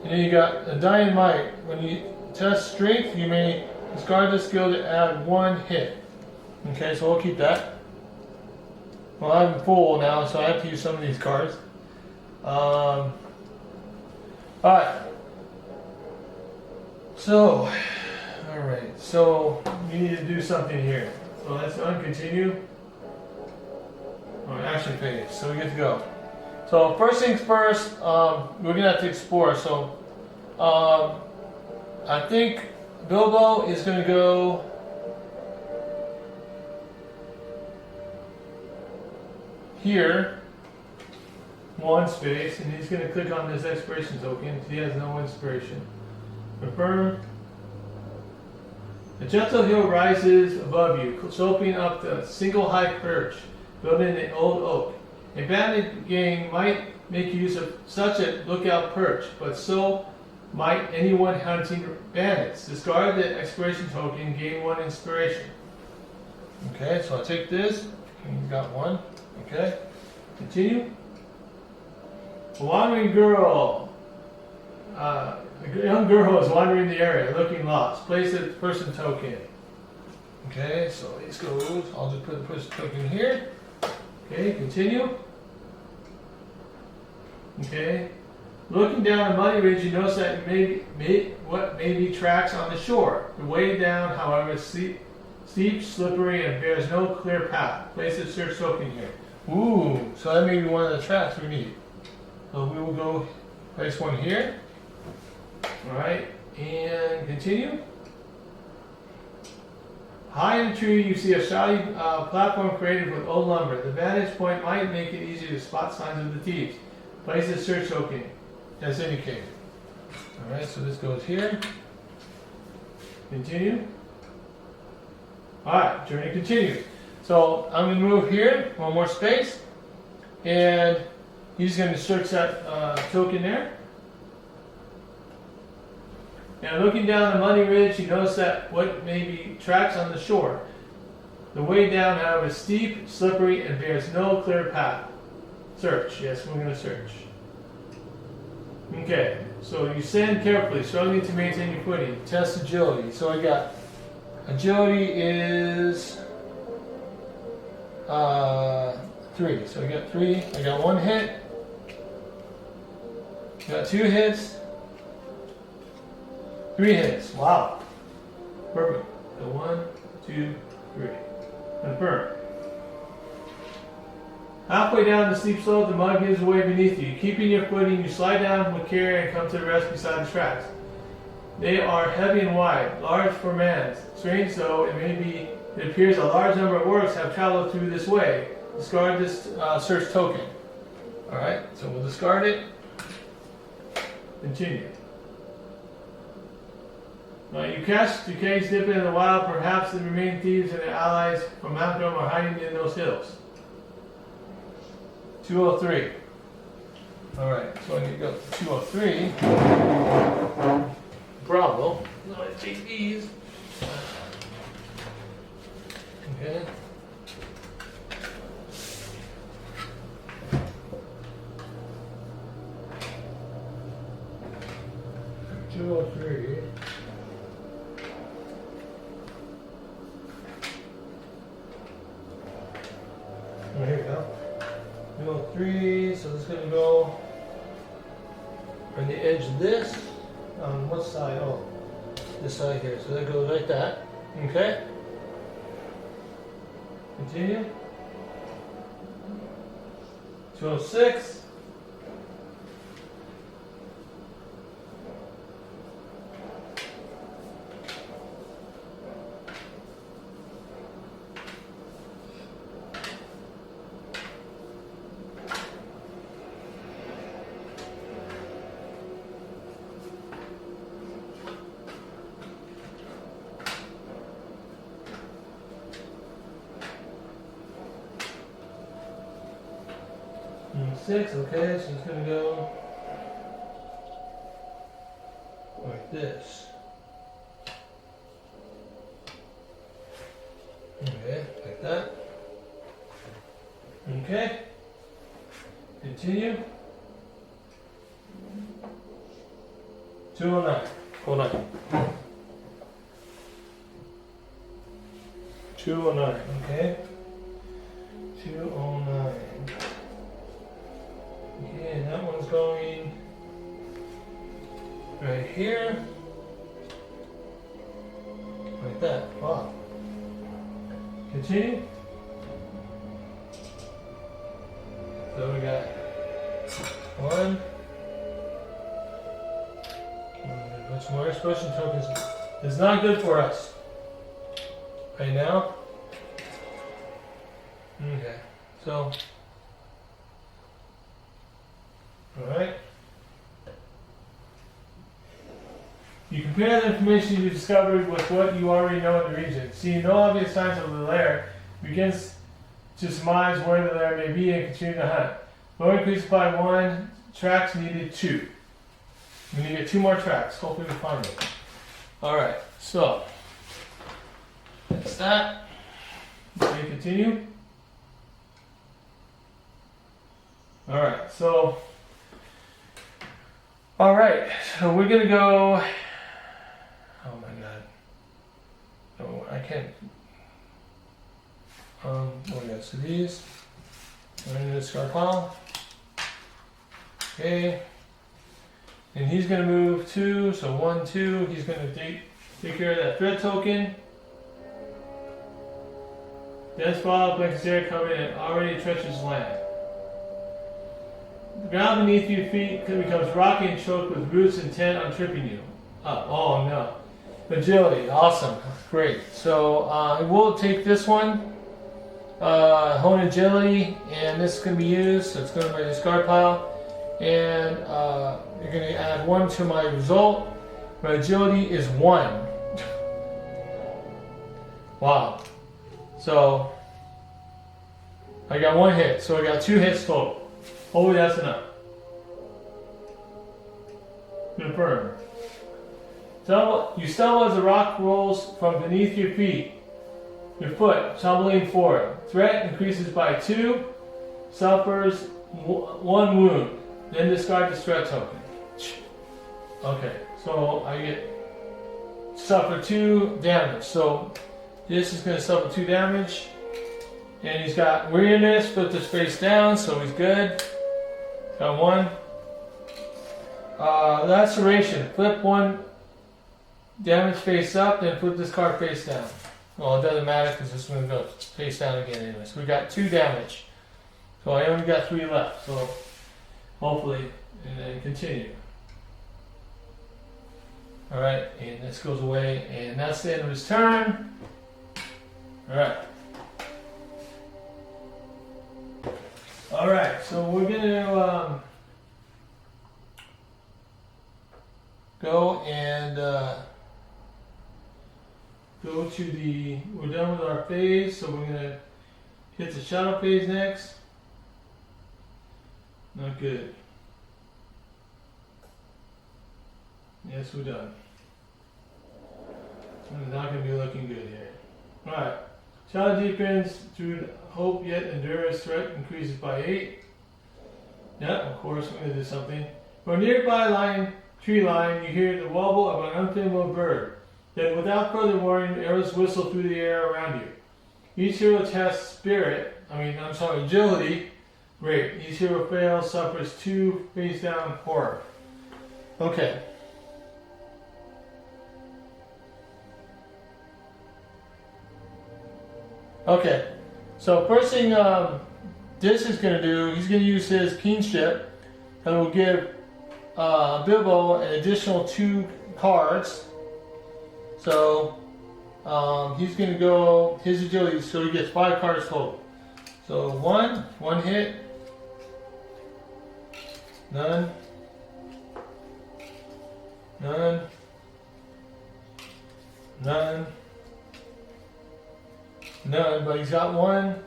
And then you got a dynamite. When you test strength, you may discard the skill to add 1 hit. Okay, so we'll keep that. Well, I'm full now, so I have to use some of these cards. Alright. So, alright, so we need to do something here. So let's uncontinue. Alright, action phase, so we get to go. So first things first, we're gonna have to explore. So I think Bilbo is gonna go here, one space, and he's gonna click on this exploration token. He has no inspiration. Confirm. A gentle hill rises above you, sloping up the single high perch, built in an old oak. A bandit gang might make use of such a lookout perch, but so might anyone hunting bandits. Discard the exploration token and gain one inspiration. Okay, so I'll take this. You got one. Okay, continue. A wandering girl. A young girl is wandering the area, looking lost. Place a person token. Okay, so these goes. I'll just put the person token here. Okay, continue. Okay. Looking down a muddy ridge, you notice that what may be tracks on the shore. The way down, however, is steep, slippery, and bears no clear path. Place a search token here. Ooh, so that may be one of the tracks we need. So we will go place one here. Alright, and continue. High in the tree, you see a shoddy platform created with old lumber. The vantage point might make it easier to spot signs of the thieves. Place a search token as indicated. Alright, so this goes here. Continue. Alright, journey continues. So I'm going to move here, one more space, and he's going to search that token there. And looking down the muddy ridge, you notice that what may be tracks on the shore. The way down, however, is steep, slippery, and bears no clear path. Search. Yes, we're going to search. Okay, so you stand carefully, struggling to maintain your footing. Test agility. So I got agility is 3. So I got 3. I got 1 hit. Got 2 hits. 3 hits. Wow. Perfect. So 1, 2, 3. Confirm. Halfway down the steep slope, the mud gives way beneath you. Keeping your footing, you slide down with care and come to the rest beside the tracks. They are heavy and wide, large for man. Strange though it appears a large number of orcs have traveled through this way. Discard this search token. Alright, so we'll discard it. Continue. You catch decays dipping in the wild. Perhaps the remaining thieves and their allies from Mount Doom are hiding in those hills. 203. Alright, so I need to go to 203. Bravo. I'm going to take these. Okay. Oh, here we go. 203, so this is going to go on the edge of this. On what side? Oh, this side here. So that goes like that. Okay. Continue. 206. Six, okay, so it's going to go like this. Okay, like that. Okay. Continue. 209. Hold on. 209, okay. 209. Okay, and that one's going right here. Like that. Wow. Continue. So we got One. Much more expression tokens. It's not good for us. Right now. Okay. So. Alright. You compare the information you discovered with what you already know in the region. Seeing no obvious signs of the lair, begins to surmise where the lair may be and continue to hunt. Low increased by 1, tracks needed 2. We need to get 2 more tracks. Hopefully we find it. Alright, so that's that. Okay, continue. Alright, so we're gonna go. Oh my god. Oh, I can't. Yeah, so these. We're in this scar pile. Okay. And he's going to move 2, so 1, 2. He's going to take care of that threat token. Dense fog, blankets air covered in already treacherous land. The ground beneath your feet becomes rocky and choked with roots intent on tripping you up. Oh no. Agility, awesome, great. So we'll take this one, hone agility, and this is going to be used. So it's going to be my discard pile. And you're going to add 1 to my result. My agility is 1. Wow. So I got 1 hit. So I got 2 hits total. Hopefully that's enough. Confirm. You stumble as the rock rolls from beneath your feet. Your foot tumbling forward. Threat increases by 2. Suffers 1 wound. Then discard the threat token. Okay, so I get suffer 2 damage. So this is going to suffer 2 damage. And he's got weariness, put this face down, so he's good. Got 1. Laceration. Flip 1 damage face up, then flip this card face down. Well, it doesn't matter because this one's going to go face down again anyway. So we got 2 damage. So I only got 3 left. So hopefully, and then continue. Alright, and this goes away, and that's the end of his turn. Alright. Alright, so we're going to go and go to the, we're done with our phase, so we're going to hit the shadow phase next. Not good. Yes, we're done. It's not going to be looking good here. Alright. Shadow deepens through hope, yet endurance threat increases by 8. Yeah, of course, we're going to do something. From a nearby tree line, you hear the warble of an unflammable bird. Then, without further warning, arrows whistle through the air around you. Each hero tests agility. Great. Each hero fails, suffers 2 face down horror. Okay. Okay. So first thing this is going to do, he's going to use his keenship that will give Bilbo an additional 2 cards. So he's going to go his agility, so he gets 5 cards total. So 1 hit, none, none, none, none. But he's got 1.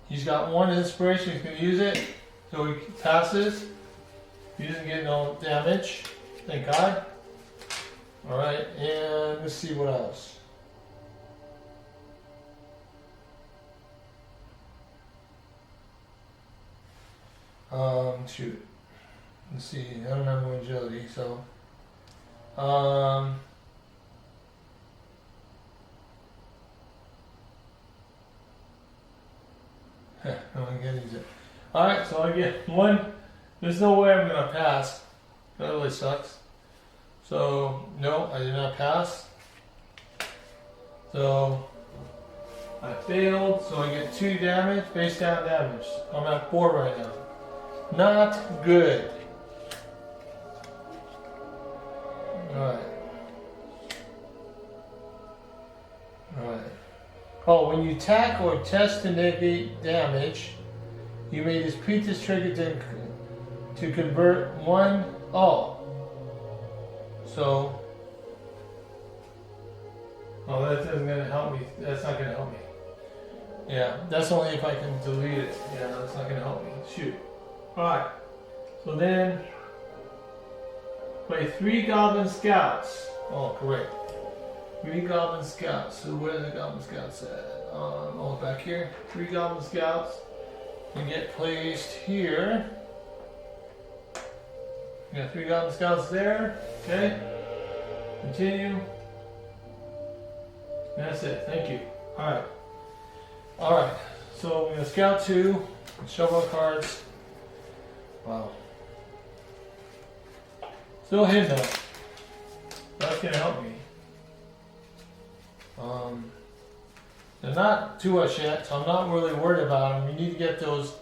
He's got 1 inspiration. He's going to use it, so he passes. He doesn't get no damage. Thank God. All right, and let's see what else. Shoot. Let's see. I don't have no agility, so. I don't get it. All right, so I get 1. There's no way I'm gonna pass. That really sucks. So no, I did not pass. So I failed. So I get 2 damage, face down damage. I'm at 4 right now. Not good. Alright. Alright. Oh, when you attack or test to negate damage, you may repeat this trigger to convert one. Oh. So. Oh, that isn't going to help me. That's not going to help me. Yeah, that's only if I can delete it. Yeah, that's not going to help me. Shoot. Alright. So then, play 3 Goblin Scouts. Oh, great. 3 Goblin Scouts. So where are the Goblin Scouts at? Oh, back here. 3 Goblin Scouts. And get placed here. We got 3 Goblin Scouts there. Okay. Continue. That's it. Thank you. Alright. Alright. So we're going to Scout 2. Shovel our cards. Wow. Still hidden though. That's going to help me. They're not to us yet, so I'm not really worried about them. We need to get those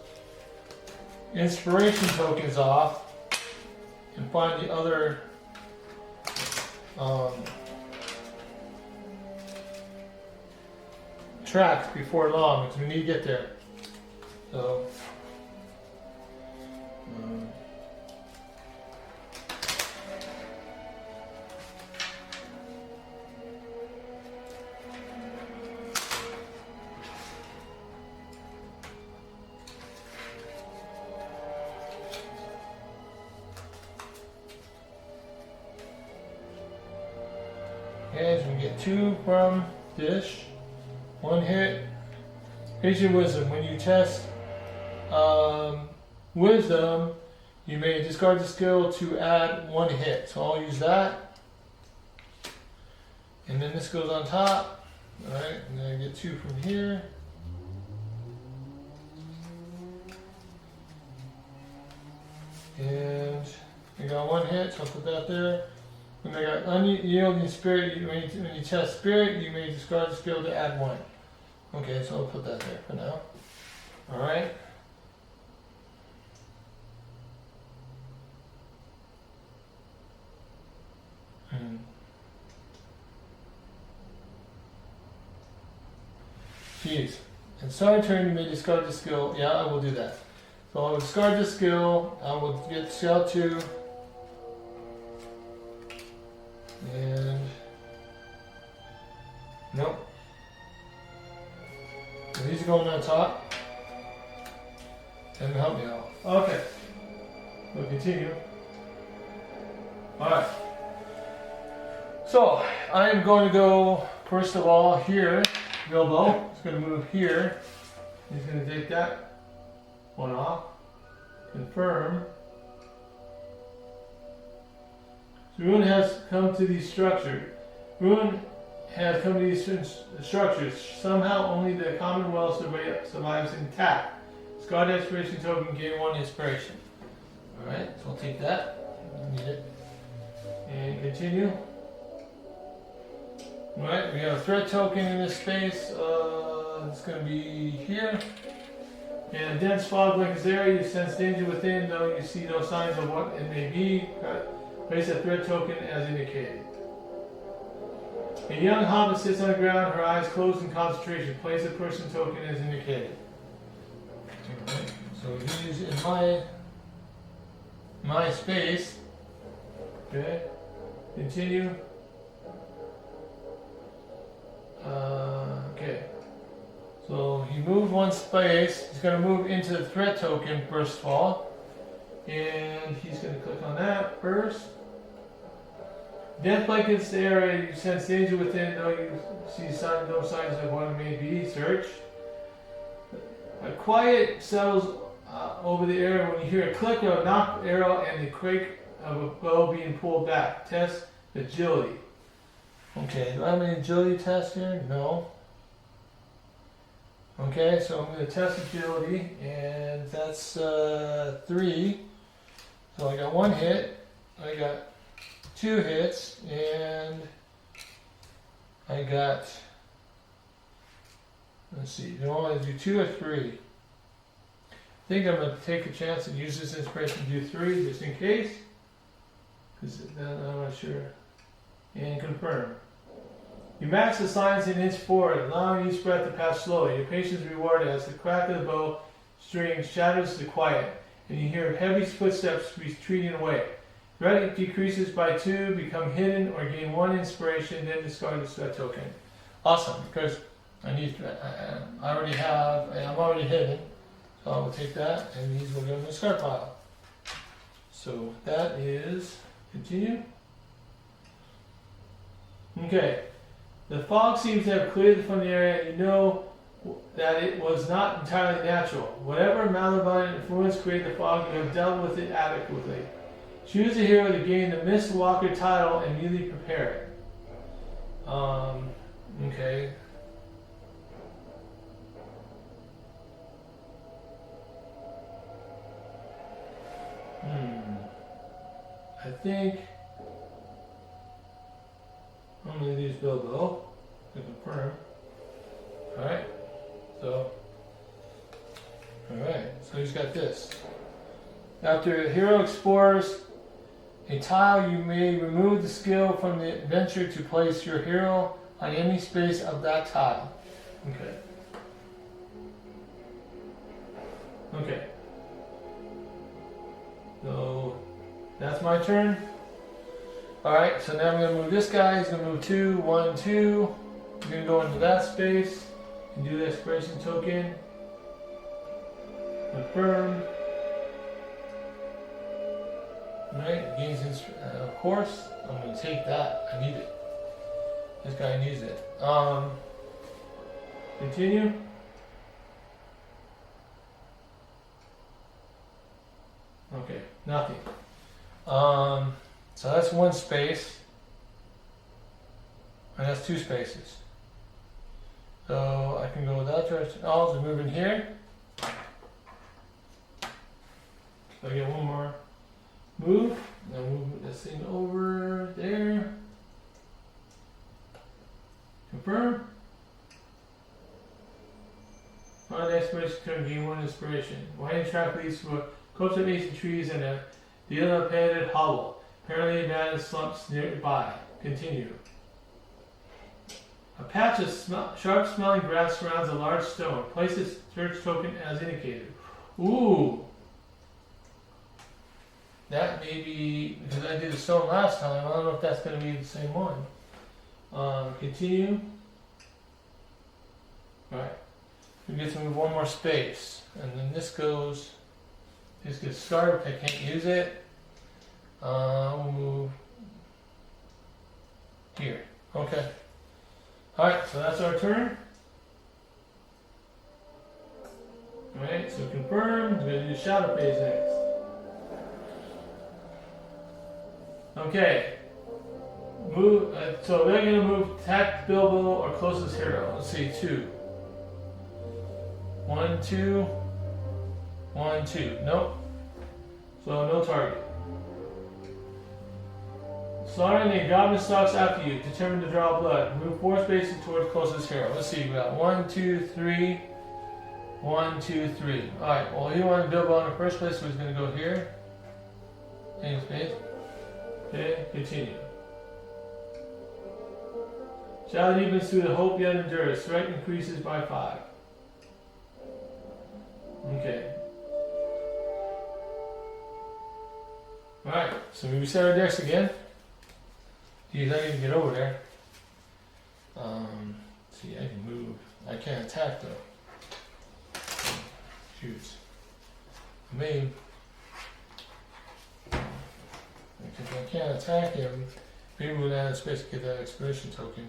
inspiration tokens off and find the other tracks before long, because we need to get there. So, and we get 2 from dish. 1 hit. Here's your wisdom. When you test wisdom, you may discard the skill to add 1 hit. So I'll use that. And then this goes on top. Alright, and then I get 2 from here. And I got 1 hit, so I'll put that there. And I got unyielding spirit. When you test spirit, you may discard the skill to add 1. Okay, so I'll put that there for now. Alright. Jeez. And start turn, you may discard the skill. Yeah, I will do that. So I will discard the skill. I will get Scout 2. And nope. So these are going on top. And help me out. Okay. We'll continue. Alright. So I am going to go first of all here. Bilbo is going to move here. He's going to take that one off. Confirm. So Ruin has come to these structures. Ruin has come to these structures. Somehow only the Commonwealth survives intact. Discard inspiration token, gain 1 inspiration. Alright, so I'll take that. Need it. And continue. Alright, we have a threat token in this space. It's going to be here. And dense fog blankets area. You sense danger within, though you see no signs of what it may be. Place a threat token as indicated. A young hobbit sits on the ground, her eyes closed in concentration. Place a person token as indicated. Alright, so he's in my space. Okay, continue. Okay, so he moved 1 space. He's going to move into the threat token first of all. And he's going to click on that first. Death blankets area, you sense danger within, though you see no signs of what it may be. Search. A quiet settles over the area when you hear a click of a knocked arrow and the quake of a bow being pulled back. Test agility. Okay, do I have an agility test here? No. Okay, so I'm going to test agility, and that's 3. So I got 1 hit, I got 2 hits, and I got, let's see, do I want to do 2 or 3? think I'm going to take a chance and use this inspiration to do 3 just in case. Because I'm not sure. And confirm. You max the science an inch forward, allowing each breath to pass slowly. Your patience is rewarded as the crack of the bow string shatters the quiet, and you hear heavy footsteps retreating away. Threat decreases by 2, become hidden, or gain 1 inspiration, then discard the threat token. Awesome, because I need I already have, and I'm already hidden, so I will take that, and these will go in the discard pile. So that is continue. Okay. The fog seems to have cleared from the area, and you know that it was not entirely natural. Whatever malevolent influence created the fog, you have dealt with it adequately. Choose a hero to gain the Mistwalker title and immediately prepare it. Okay. I think I'm going to use Bilbo to confirm. Alright, so he's got this. After a hero explores a tile, you may remove the skill from the adventure to place your hero on any space of that tile. Okay. Okay. So that's my turn. Alright, so now I'm going to move this guy. He's going to move 2, 1, 2. I'm going to go into that space and do the expiration token. Confirm. Alright, gains his, of course, I'm going to take that. I need it. This guy needs it. Continue. Okay, nothing. So that's 1 space. And that's 2 spaces. So I can go that direction. Oh, just move in here. So I get 1 more move. Now move this thing over there. Confirm. On the expiration turn, gain 1 inspiration. Winding track leads to a copse of ancient trees and a dilapidated hovel. Apparently abandoned slumps nearby. Continue. A patch of sharp-smelling grass surrounds a large stone. Place its search token as indicated. Ooh! That may be, because I did the stone last time, I don't know if that's going to be the same one. Continue. Alright. We get to move 1 more space. And then this goes, this gets started, I can't use it. We'll move here. Okay. Alright, so that's our turn. Alright, so confirm. We're going to do shadow phase next. Okay. Move. So they're going to move attack Bilbo or closest hero. Let's see, 2. 1, 2. 1, 2. Nope. So no target. Slaughtering a goblin stalks after you. Determined to draw blood. Move 4 spaces towards closest hero. Let's see. We got 1, 2, 3. 1, 2, 3. Alright, well, he wanted Bilbo in the first place, so he's going to go here. Same space. Okay, continue. Shadow deepens through the hope yet endures. Threat increases by 5. Okay. Alright, so we reset our decks again. Geez, I didn't get over there. See, I can move. I can't attack though. Shoot. I mean, because I can't attack him, maybe we'll add space to get that expiration token.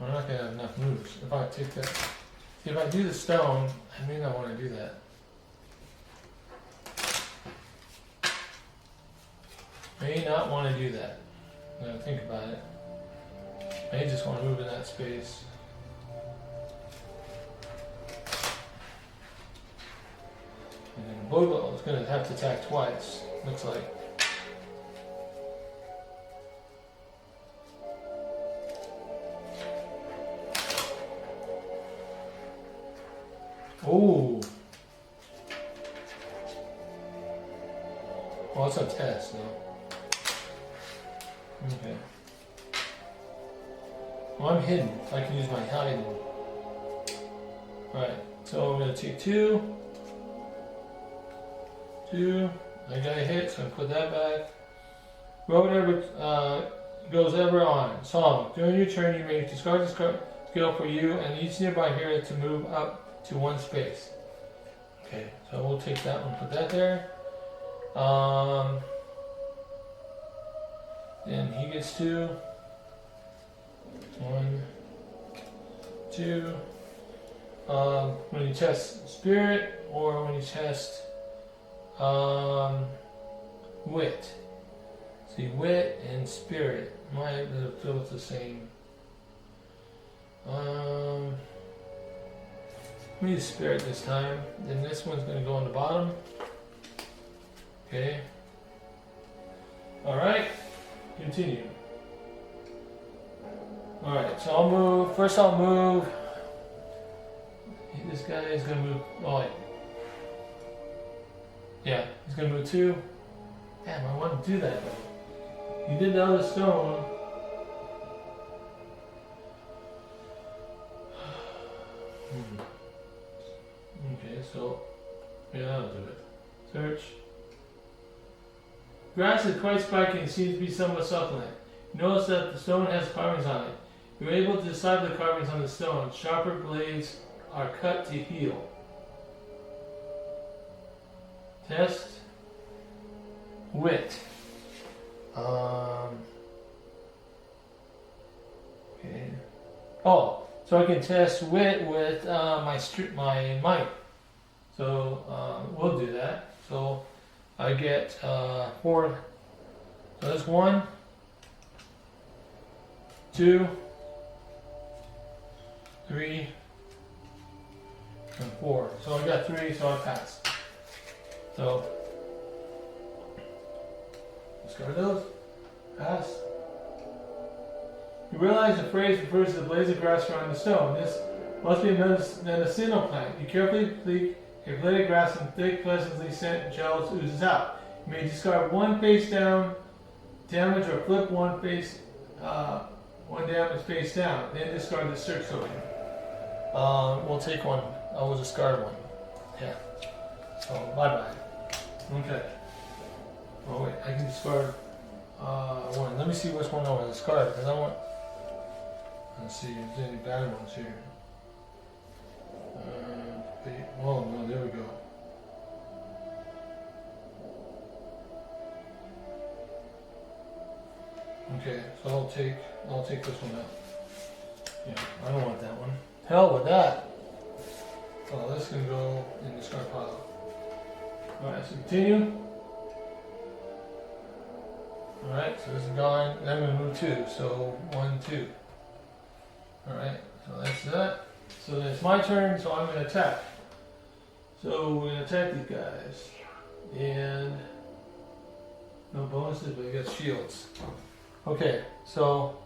We're not going to have enough moves. If I take that, see, if I do the stone, I may not want to do that. May not want to do that. I'm going to think about it. May just want to move in that space. And then Bilbo is going to have to attack twice, looks like. Ooh. Well, it's a test, no? Okay. Well, I'm hidden. I can use my hiding. Alright, so I'm going to take 2. 2. I got a hit, so I put that back. Roll whatever goes ever on. Song. During your turn, you may discard this skill for you and each nearby hero to move up to 1 space. Okay, so we'll take that one, put that there. Then he gets 2. 1, 2. When you test spirit or when you test wit. See, wit and spirit might feel it's the same. Let me use spirit this time. Then this one's going to go on the bottom. Okay. Alright. Continue. Alright, so I'll move. First I'll move. This guy is going to move. Oh, wait. Yeah, he's going to move 2. Damn, I want to do that though. You did the other stone. Okay, so yeah, that'll do it. Search. Grass is quite spiky and seems to be somewhat succulent. Notice that the stone has carvings on it. You're able to decipher the carvings on the stone. Sharper blades are cut to heal. Test wit. Okay. Oh, so I can test wit with my might. So we'll do that. So I get 4. So that's 1, 2, 3, and 4. So I got 3, so I passed. So discard those. Pass. You realize the phrase refers to the blades of grass around the stone. This must be a medicinal plant. You carefully fleek a blade of grass and thick, pleasantly scent gel oozes out. You may discard 1 face down damage or flip 1 damage face down. Then discard the search token. We'll take 1. I will discard 1. Yeah. So bye bye. Okay. Oh wait, I can discard 1. Let me see which one I want to discard because I want. Let's see if there's any bad ones here. Oh no, there we go. Okay, so I'll take this one out. Yeah, I don't want that one. Hell with that. Oh, this can go in the discard pile. Alright, so continue. Alright, so this is gone. Then I'm going to move 2. So 1, 2. Alright, so that's that. So then it's my turn, so I'm going to attack. So we're going to attack these guys. And no bonuses, but you got shields. Okay, so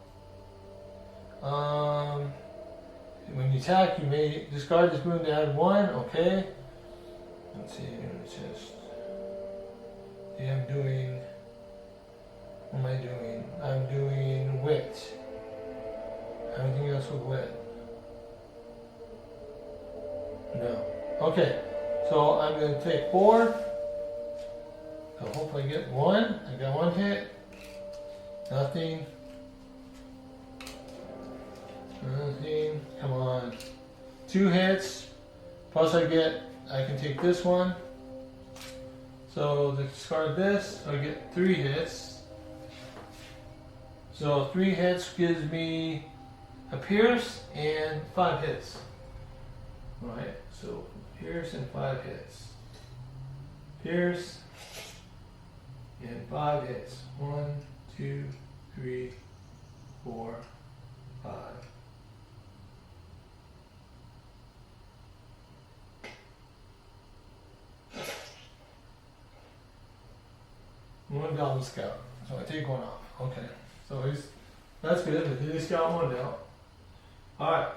when you attack, you may discard this boon to add 1. Okay. Let's see, just. Yeah, I'm doing. What am I doing? I'm doing wit. Anything else with wit? No. Okay. So I'm going to take 4. So hopefully I get 1. I got 1 hit. Nothing. Nothing. Come on. 2 hits. Plus I can take this one. So discard this. So I get 3 hits. So 3 hits gives me a pierce and 5 hits. Alright, so pierce and 5 hits. Pierce and 5 hits. 1, 2, 3, 4, 5. One Goblin Scout. So I take 1 off. Okay. So that's good. He just got 1 down. Alright.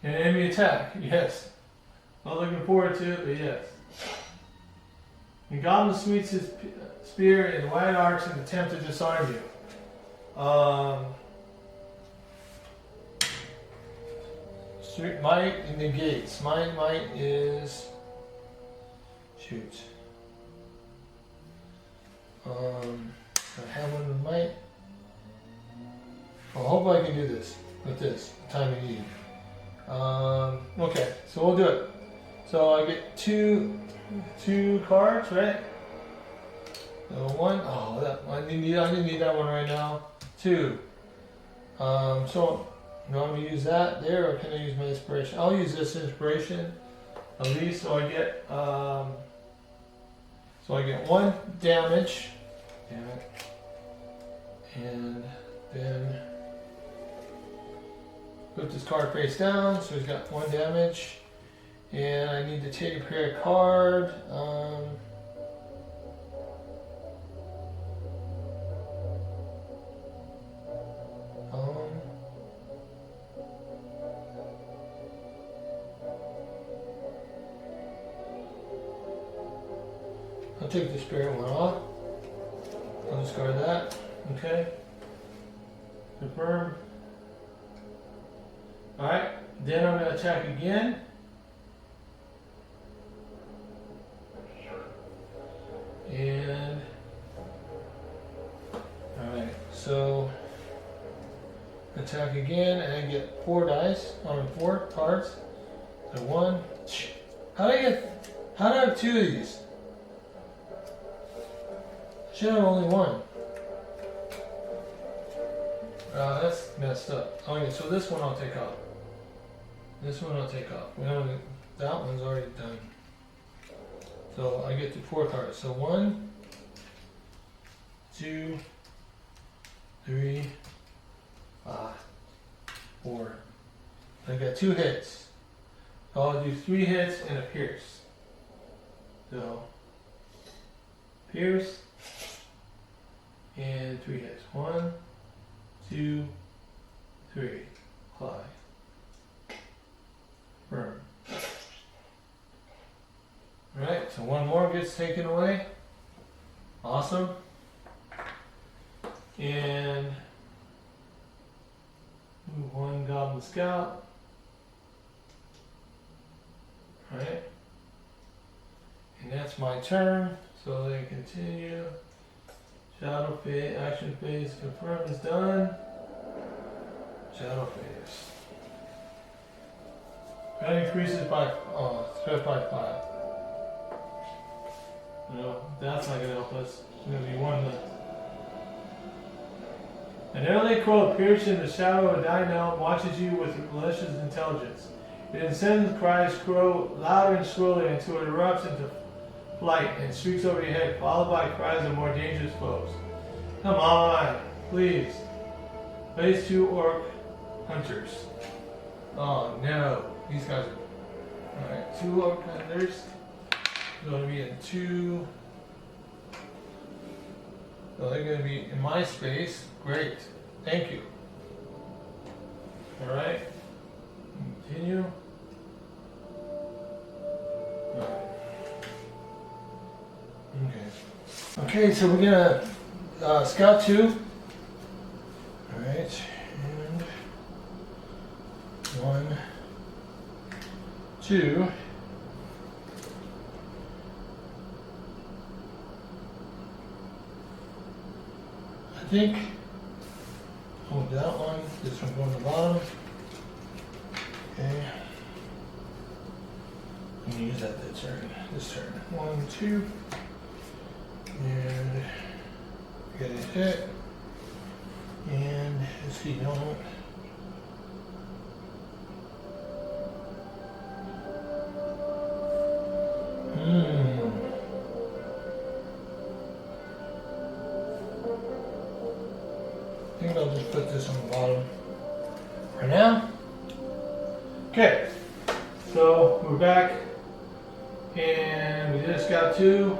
An enemy attack. Yes. I'm looking forward to it, but yes. The goblin swings his spear in wide arcs in attempt to disarm you. Might negates. My might is shoot. I have one with might. I hope I can do this with this time of need. Okay, so we'll do it. So I get two cards, right? So one, oh, that I didn't need that one right now. Two. So you want me to use that there, or can I use my inspiration? I'll use this inspiration at least, so I get one damage. Damn it. And then put this card face down, so he's got one damage. And I need to take a card. I'll take the spirit one off. I'll discard that. Okay. Confirm. Alright, then I'm going to attack again. And alright, so attack again, and I get 4 dice on 4 cards. So 1. How do I have 2 of these? Should have only 1. That's messed up. Okay, so this one I'll take off. This one I'll take off. That one's already done. So I get to 4 cards. So 1, 2, 3, 4. I got 2 hits. I'll do 3 hits and a pierce. So pierce and 3 hits. 1, 2, 3. Fly. Burn. Alright, so 1 more gets taken away. Awesome. And move 1 Goblin Scout. Alright. And that's my turn. So they continue. Shadow phase, action phase confirmed is done. Shadow phase. That increases by stress by 5. No, that's not gonna help us. It's gonna be 1 left. An early crow appears in the shadow of a dying elm, watches you with malicious intelligence. It incessantly cries crow louder and shriller until it erupts into flight and streaks over your head, followed by cries of more dangerous foes. Come on, please. Phase 2 orc hunters. Oh no, these guys are. Alright, 2 orc hunters. Going to be in 2. So they're going to be in my space. Great. Thank you. Alright. Continue. Alright. Okay. Okay, so we're going to scout 2. Alright. And 1, 2. I think hold that one, this one going to the bottom. Okay. I'm gonna use that this turn. 1, 2. And get a hit. And let's keep going. I think I'll just put this on the bottom for now. Okay, so we're back and we did a scout 2.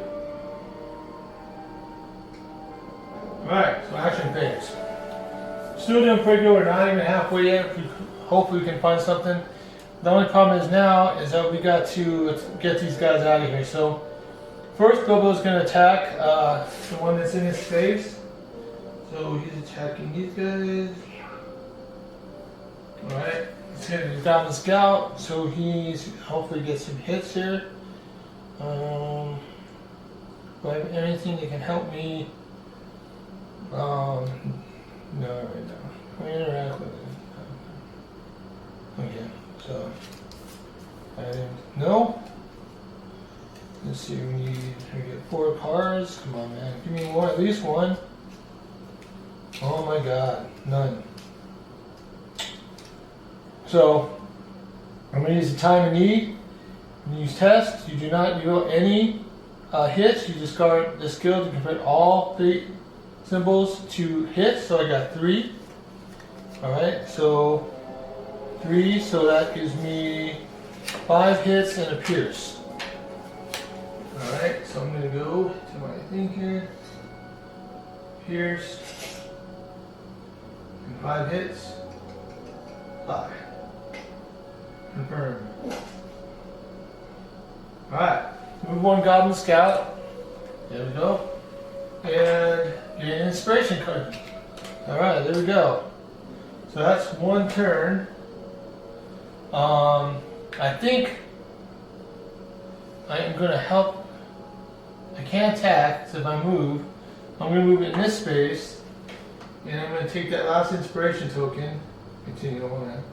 Alright, so action phase. Still doing pretty good, we're not even halfway yet. Hopefully we can find something. The only problem is now is that we got to get these guys out of here. So first, Bilbo's going to attack the one that's in his face. So he's attacking these guys. Alright, he's hitting the Goblin Scout, so he's hopefully get some hits here. Do I have anything that can help me? No, right now. I interact with it. Okay, so no. Let's see, we get 4 cards. Come on, man, give me one, at least one. Oh my God, none. So I'm going to use the time of need. When you use test, you do not deal any hits. You discard the skill to convert all 3 symbols to hits. So I got 3. Alright, so 3, so that gives me 5 hits and a pierce. Alright, so I'm going to go to my thing here. Pierce. And 5 hits. 5. Confirm. Alright, move 1 Goblin Scout. There we go. And get an inspiration card. Alright, there we go. So that's 1 turn. I think I am going to help. I can't attack, so if I move, I'm going to move it in this space. And I'm going to take that last inspiration token. Continue on that.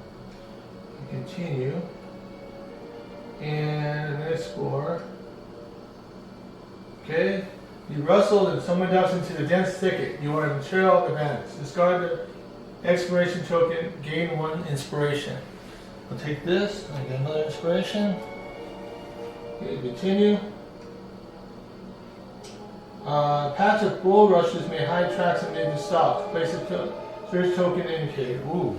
Continue. And I'm going to explore. Okay. You rustled and someone ducks into the dense thicket. You are in the trail of the bandits. Discard the exploration token. Gain 1 inspiration. I'll take this. I get another inspiration. Okay, continue. Passive bull rushes may hide tracks and made to stop. Place a search token indicator. Ooh.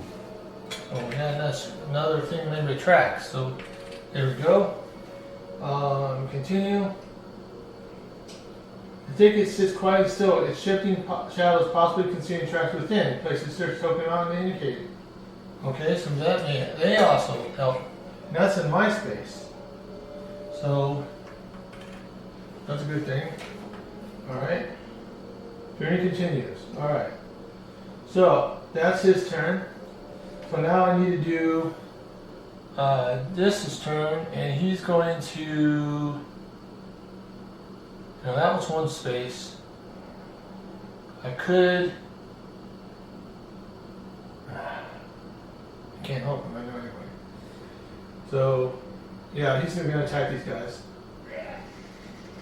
Oh man, that's another thing named a track. So there we go. Continue. The thicket sits quietly still. Its shifting shadows possibly concealing tracks within. Place a search token on the indicator. Okay, so that they also help. And that's in my space. So that's a good thing. Alright. Journey continues. Alright. So that's his turn. So now I need to do this is turn, and he's going to. Now that was 1 space. I could. I can't help him. I know anyway. So yeah, he's going to attack these guys.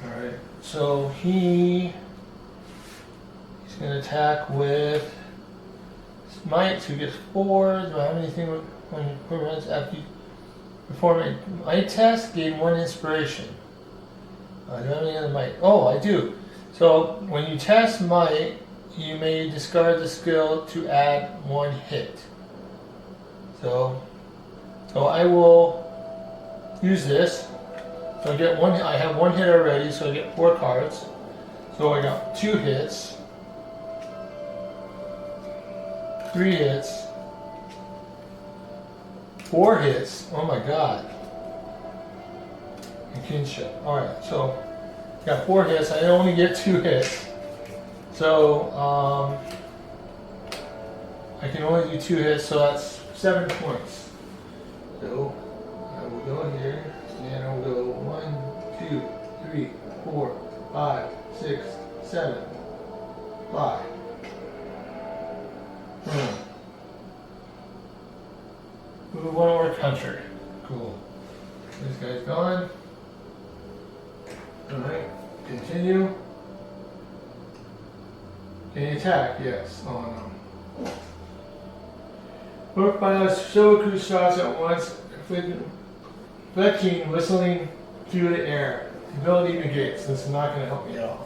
All right. So he's going to attack with might to get 4. Do I have anything when you prevents after you perform a might test? Gain 1 inspiration. Do I have any other might? Oh, I do. So when you test might, you may discard the skill to add 1 hit. So I will use this. So I get 1. I have 1 hit already, so I get 4 cards. So I got 2 hits. 3 hits, 4 hits. Oh my God! And kinship. All right, so got 4 hits. I only get 2 hits, so I can only do 2 hits. So that's 7 points. So I will go here, and I will go 1, 2, 3, 4, 5, 6, 7, 5. Move 1 over country. Cool. This guy's gone. Alright. Continue. Can you attack? Yes. Oh no. Work by us Shoku shots at once, inflicting, whistling through the air. The ability negates. This is not going to help me at all.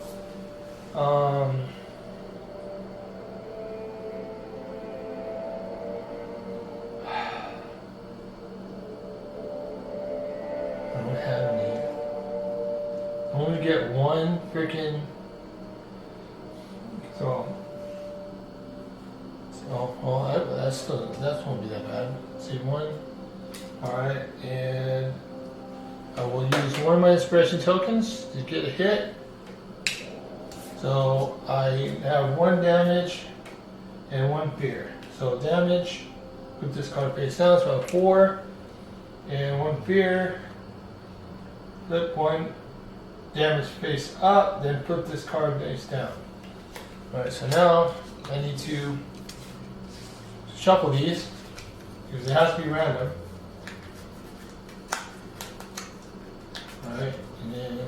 I don't have any. I only get 1 freaking. So well, that won't be that bad. Let's see, 1, Alright, and I will use one of my inspiration tokens to get a hit. So I have 1 damage and 1 fear. So damage, put this card face down, so I have 4 and 1 fear. Flip 1 damage face up, then flip this card face down. Alright, so now I need to shuffle these because it has to be random. Alright, and then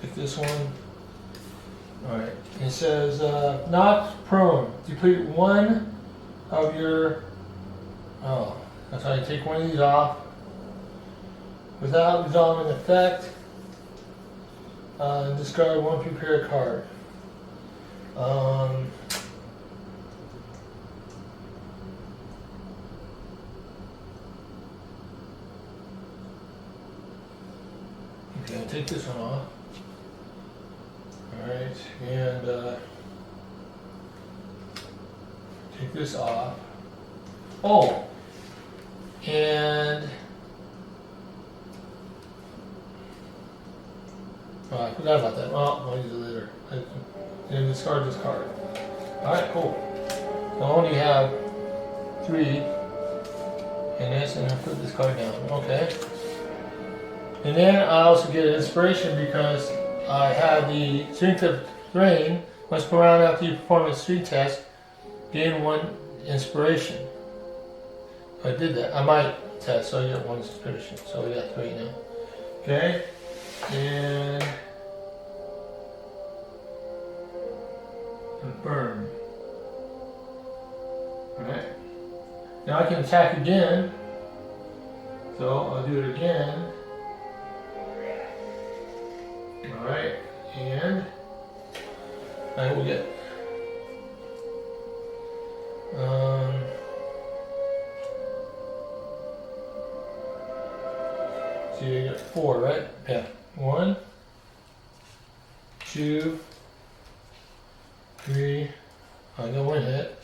pick this one. Alright, it says knocked prone. Deplete 1 of your. Oh, that's how you take one of these off without resolving effect. Discard 1 prepared card. Okay, I'll take this one off. Alright, and take this off. Oh! And oh, I forgot about that. Oh, I'll use it later. And discard this card. Alright, cool. So I only have 3 in this, and I'll put this card down. Okay. And then I also get an inspiration because I had the Strength of Rain. Must go around after you perform a strength test. Gain 1 inspiration. I did that. I might test, so I get 1 inspiration. So we got 3 now. Okay. And confirm. Alright. Now I can attack again. So I'll do it again. Alright, and I will get so you get 4, right? Yeah. 1, 2, 3, I got 1 hit.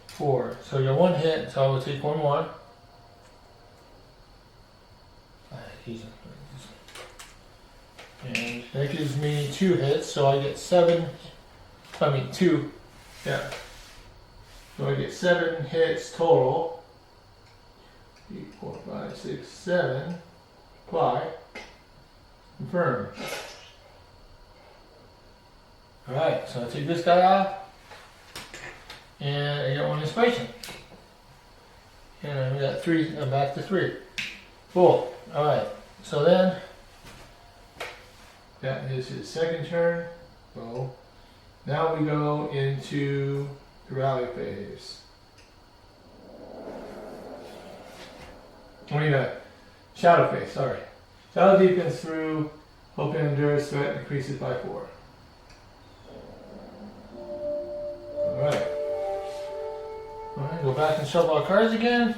4. So you got 1 hit, so I will take 1 more. And that gives me 2 hits, so I get 2. Yeah. So I get 7 hits total. 8, 4, 5, 6, 7. Apply. Confirm. Alright, so I take this guy off. And I get 1 inspiration. And I got 3, I'm back to 3. Cool. Alright, so then that is his second turn. So now we go into the rally phase. Shadow phase, sorry. Shadow deepens through open endurance threat increases by 4. Alright. Alright, go back and shuffle our cards again.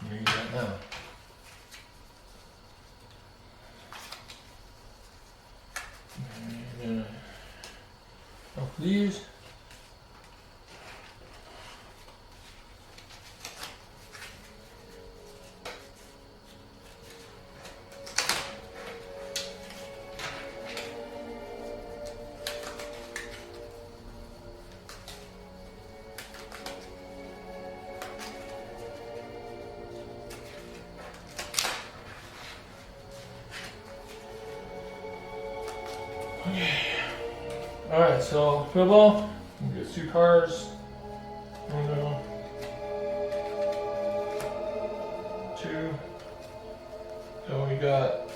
Read that now. Oh, please. Alright, so Fibble, we get 2 cards. 1, 2. So we got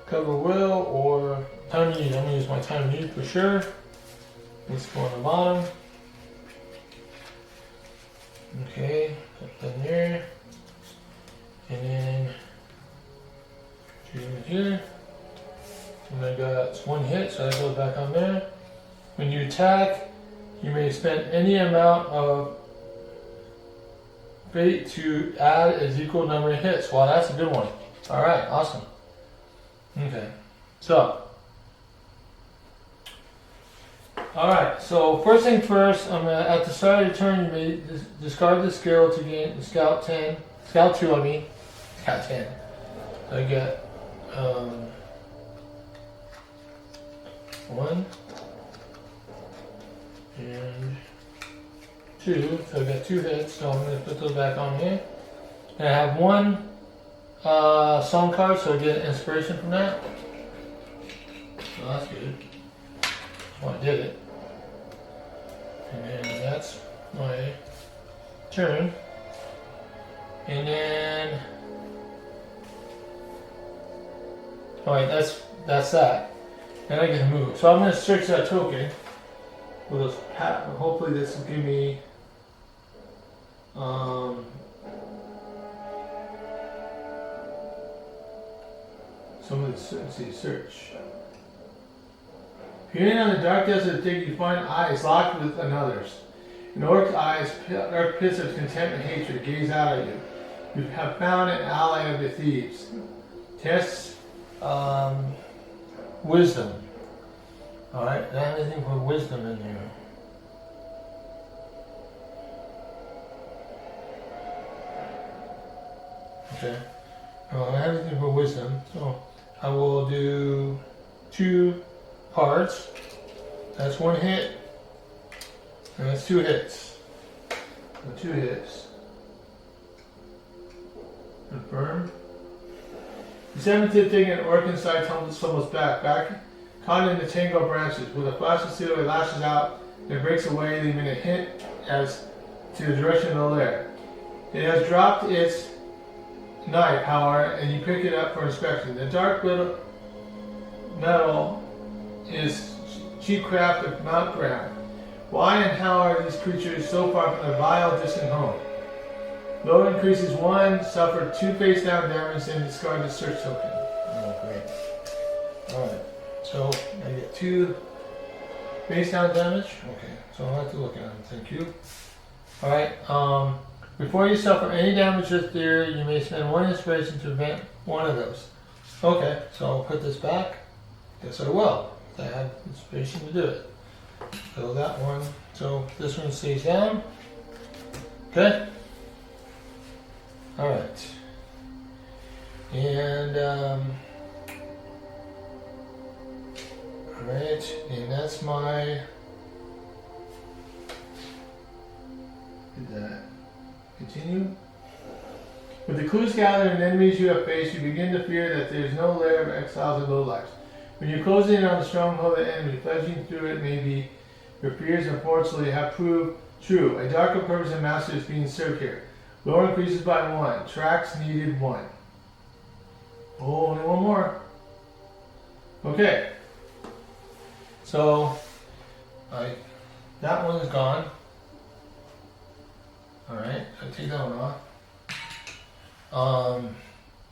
Cover Will or Time of Need. I'm gonna use my Time of Need for sure. Let's go on the bottom. Okay, put that there. And then two here. And I got one hit, so that goes back on there. When you attack, you may spend any amount of fate to add as equal number of hits. Wow, that's a good one. Alright, awesome. Okay, so. Alright, so first thing first, at the start of your turn, you may discard the skill to gain the Scout 10. Scout 2, I mean. Scout 10. So I get 1 and 2. So I got 2 hits, so I'm going to put those back on here. And I have 1 song card, so I get inspiration from that. So that's good. That's why I did it. And then that's my turn. And then, alright, that's that. And I get to move. So I'm going to search that token. With hopefully this will give me some of the, let's see, search. Peering on the dark desert thing, you find eyes locked with another's. An orc's eyes, dark pits of contempt and hatred, gaze out at you. You have found an ally of the thieves. Test wisdom. Alright, do I have anything for wisdom in here? Okay. Well, I don't have anything for wisdom, so I will do 2 cards. That's 1 hit. And that's 2 hits. So 2 hits. Confirm. The 17th thing, an orc inside tumbles back, caught in the tangle of branches. With a flash of steel, it lashes out and breaks away, leaving a hint as to the direction of the lair. It has dropped its knife, however, and you pick it up for inspection. The dark metal is cheap craft of Mount Graham. Why and how are these creatures so far from their vile, distant home? Low increases 1, suffer 2 face down damage, and discard the search token. Oh, great. Alright, so I get 2 face down damage. Okay, so I'll have to look at them. Thank you. Alright, before you suffer any damage with fear, you may spend 1 inspiration to prevent one of those. Okay, so I'll put this back. Yes, I will. I have inspiration to do it. So that one, so this one stays down. Okay. Alright. And, alright, and that's my, did that continue? With the clues gathered and enemies you have faced, you begin to fear that there is no lair of exiles or lowlifes. When you close in on the stronghold of the enemy, fledging through it may be your fears unfortunately have proved true. A darker purpose and master is being served here. Lore increases by 1. Tracks needed 1. Oh, only 1 more. Okay. So, that one is gone. Alright, I take that one off.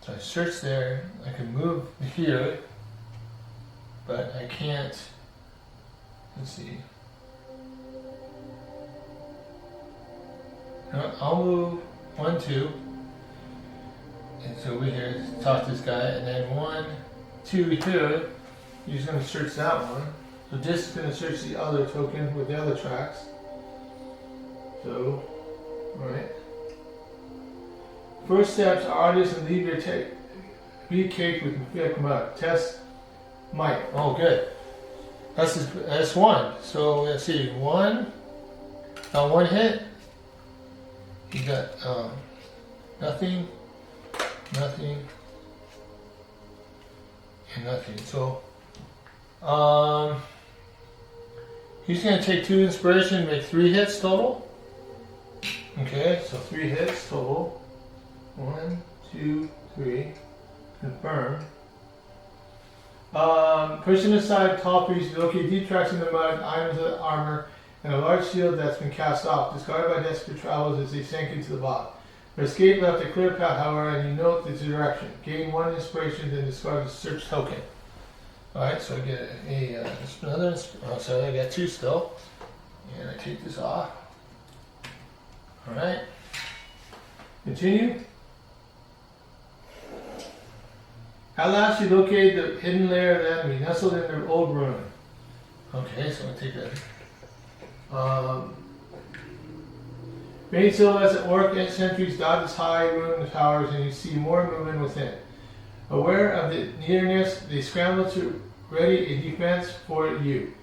So I search there. I can move here, but I can't. Let's see. I'll move 1, 2. And so we here talk to this guy, and then 1, 2 here. You're just going to search that one. So this is going to search the other token with the other tracks. So, alright. First steps are artists and leave your be caked with Mephitic mud. Test might. Oh, good. That's 1. So let's see. 1. Now 1 hit. You got nothing, nothing, and nothing. So he's going to take 2 inspiration, make 3 hits total. Okay, so 3 hits total. 1, 2, 3. Confirm. Pushing aside tall trees, locate deep tracks in the mud, items of armor, and a large shield that's been cast off, discarded by desperate travelers as they sank into the bog. Their escape left a clear path, however, and you note the direction. Gain 1 inspiration, then discard the search token. Alright, so I get another, oh sorry, I got 2 still. And I take this off. Alright. Continue. At last you locate the hidden lair of the enemy, nestled in their old ruin. Okay, so I'm gonna take that. Main silhouettes at orc sentries dot its high ruined towers, and you see more movement within. Aware of the nearness, they scramble to ready a defense for you.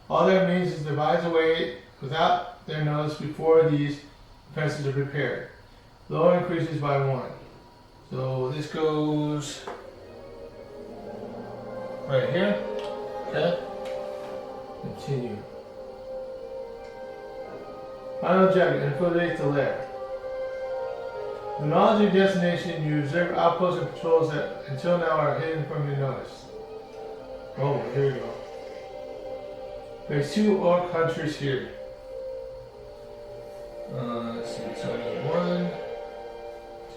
All that remains is to devise a way without their nose before these defenses are prepared. Lower increases by 1. So this goes right here. Okay. Continue. Final objective, infiltrate the lair. The knowledge of your destination, you observe outposts and patrols that until now are hidden from your notice. Oh, here we go. There's 2 orc hunters here. Let's see, so I need 1,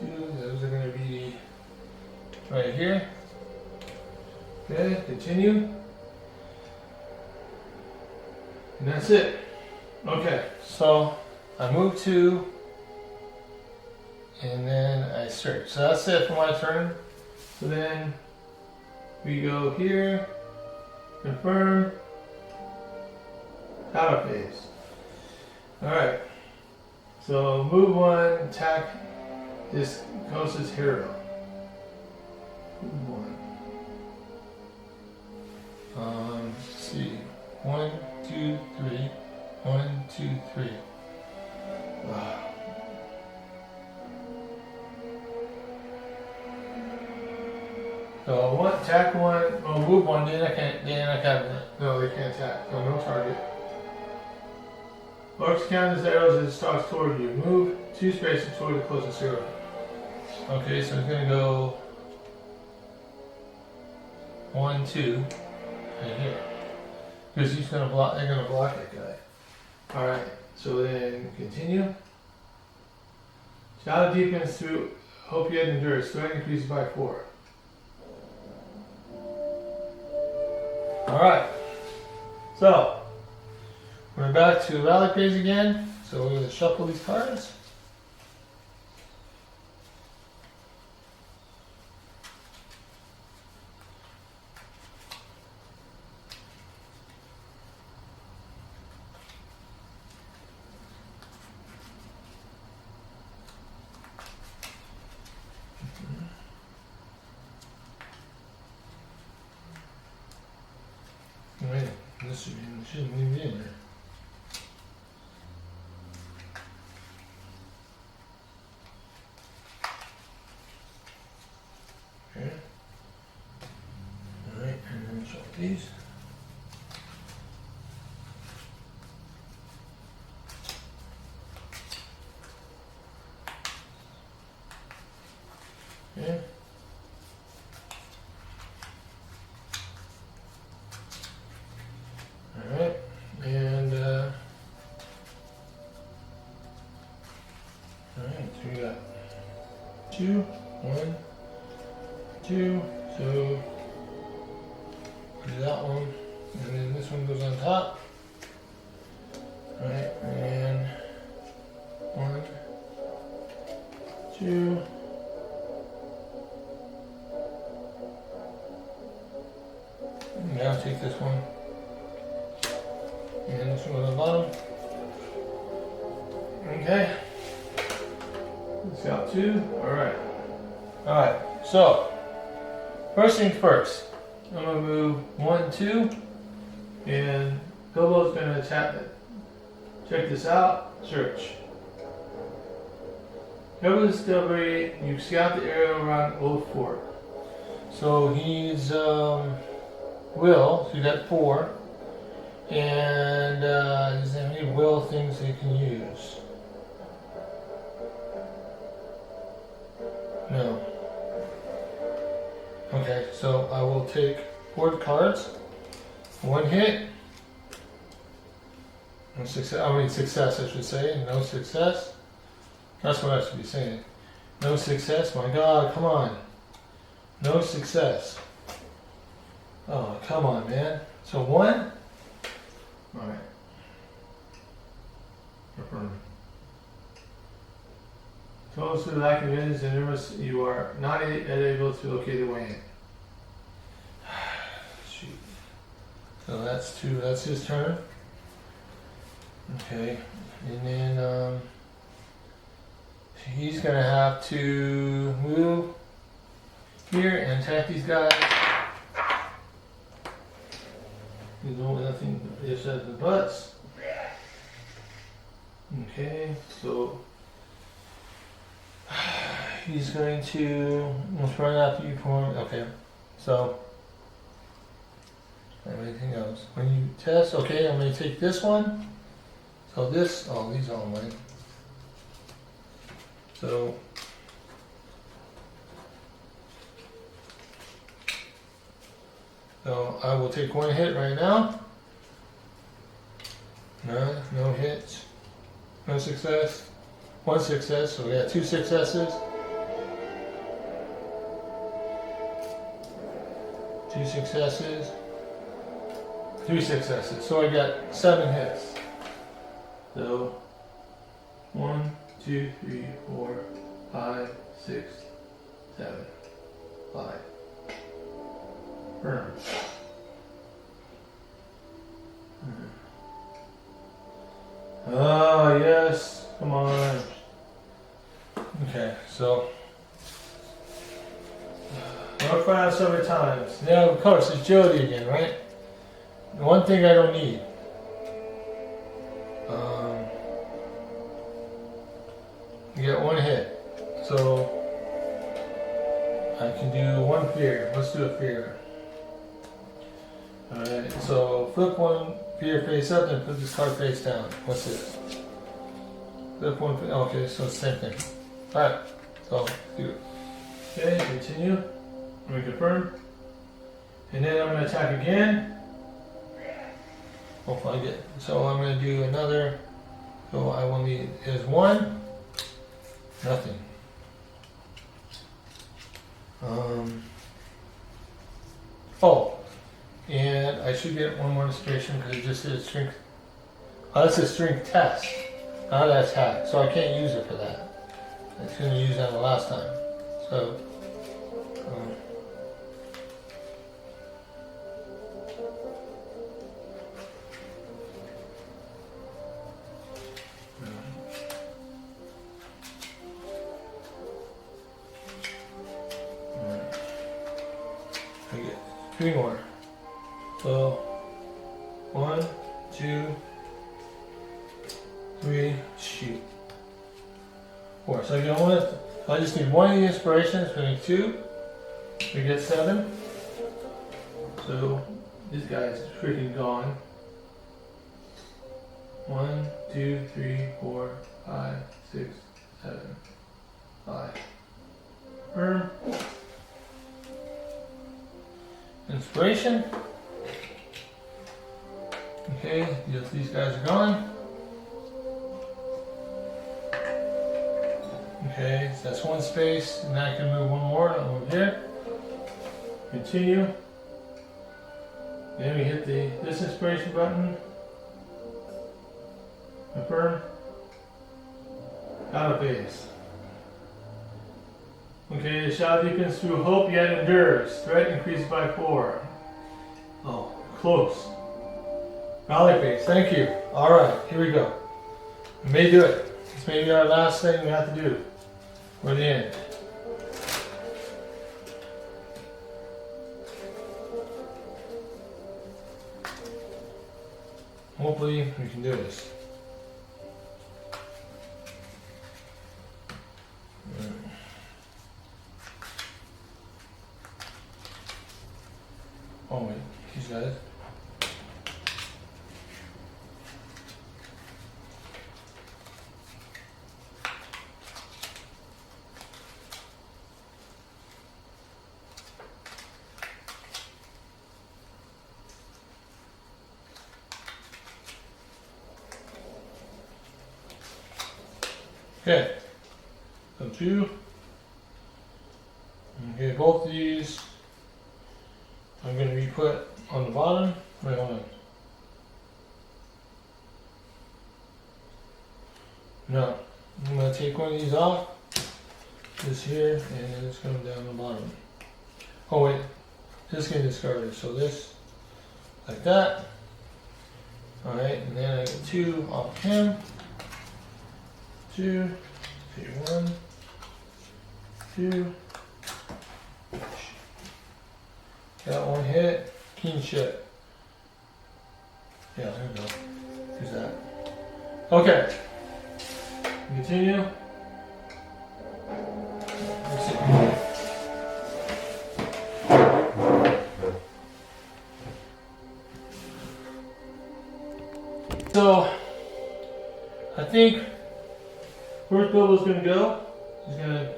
2, those are going to be right here. Okay, continue. And that's it. Okay, so I move 2, and then I search. So that's it for my turn. So then we go here, confirm, battle phase. Alright, so move 1, attack this closest hero. Move 1. Let's see. 1, 2, 3. 1, 2, 3. So one attack 1. Oh, move 1. Then I can't. No, they can't attack. So no target. Orcs count as arrows as it stalks toward you. Move 2 spaces toward the closest hero. Okay, so it's gonna go 1, 2, right here. Because he's gonna block. They're gonna block that guy. All right. So then continue. Shadow deepens through. Hope you had endurance. Strength increases by 4. All right. So we're back to rally phase again. So we're gonna shuffle these cards. Wait, this shouldn't even be in there. Okay. Alright, and then shuffle these. Okay. Alright, and alright, so we got 2, 1, 2, so do that one, and then this one goes on top. Alright, and 1, 2. Now take this one. And this one on the bottom. Okay. It's got 2. Alright. Alright, so first things first. I'm gonna move 1, 2, and Gobo's gonna attack it. Check this out. Search. Cover the discovery. You scout the area around Old Fort. So he's Will. So you got 4. And does there any will things they can use? No. Okay, so I will take 4 cards. 1 hit. No success. I mean success, I should say. No success. That's what I should be saying. No success. My God, come on. No success. Oh, come on, man. So 1. All right. Affirm. Those who lack evidence and nervous, you are not able to locate the way in. Shoot. So that's 2. That's his turn. Okay, and then he's gonna have to move here and attack these guys. You know, nothing ifs, ands, and buts. Okay, so he's going to run after you for him. Okay, so everything else. When you test, okay, I'm going to take this one. So this, oh, these are all mine. So I will take 1 hit right now. No hits. No success. 1 success, so we got 2 successes. 2 successes. 3 successes. So I got 7 hits. So 1, 2, 3, 4, 5, 6, 7, 5. Burn. Oh, yes. Come on. Okay, so I'll try out several times. Now, of course, it's Jody again, right? The one thing I don't need. You get 1 hit. So I can do 1 fear. Let's do a fear. Alright, so flip 1 fear face up and put this card face down. What's this? Flip 1 fear. Okay, so it's the same thing. Alright, so do it. Okay, continue. I'm going to confirm. And then I'm going to attack again. Hopefully I get. So I'm going to do another. So I will need is 1. Nothing. Oh, and I should get 1 more inspiration because it just says strength. Oh, that's a strength test, not an attack, so I can't use it for that. I was going to use that the last time. So, I get 3 more. So 1, 2, 3, shoot. 4. So I get 1. I just need 1 of the inspirations. We need 2. We get 7. So this guy's freaking gone. 1, 2, 3, 4, 5, 6, 7, 5. Burn. Inspiration. Okay, these guys are gone. Okay, so that's 1 space, and now I can move 1 more over here. Continue. Then we hit this inspiration button. Confirm. Out of base. Okay, the shadow deepens through hope yet endures. Threat increased by 4. Oh, close. Rally phase, thank you. Alright, here we go. We may do it. This may be our last thing we have to do. For the end. Hopefully we can do this. Oh wait, these guys. Okay, so 2. Okay, both of these I'm going to be put on the bottom. Wait, hold on. No, I'm going to take one of these off. This here, and then it's going down the bottom. Oh wait, this getting discarded. So this, like that. Alright, and then I get 2 off him. 2, 1, 2. Got 1 hit. Keen shit. Yeah, there we go. Use that. Okay. Continue. Let's see. So, I think where Bilbo's going to go, he's going to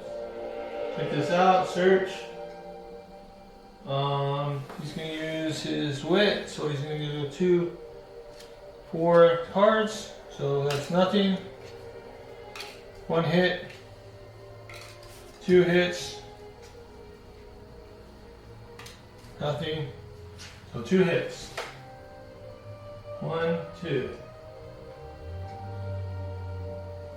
check this out, search. He's going to use his wit, so he's going to do 2, 4 cards, so that's nothing. 1 hit, 2 hits, nothing, so 2 hits. 1, 2.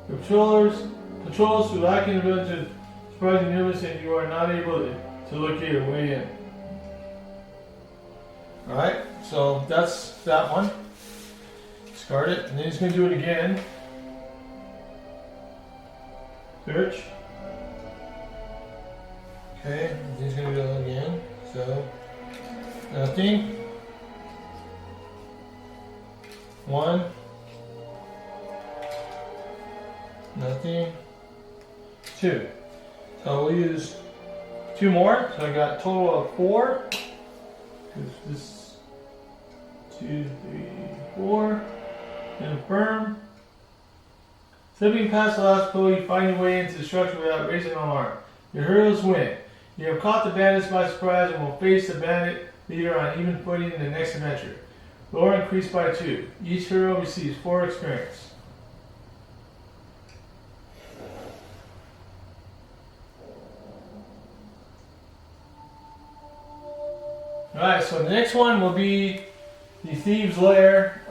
Patrols who lack intervention, surprising nervous, and you are not able to locate or weigh in. Alright, so that's that one. Discard it, and then he's going to do it again. Search. Okay, he's going to do it again. So, nothing. 1. Nothing. 2. So we'll use 2 more. So I got a total of 4. This 2, 3, 4. Confirm. Slipping past the last pillar, you find your way into the structure without raising an alarm. Your heroes win. You have caught the bandits by surprise and will face the bandit leader on even footing in the next adventure. Lore increased by 2. Each hero receives 4 experience. Alright, so the next one will be the Thieves' Lair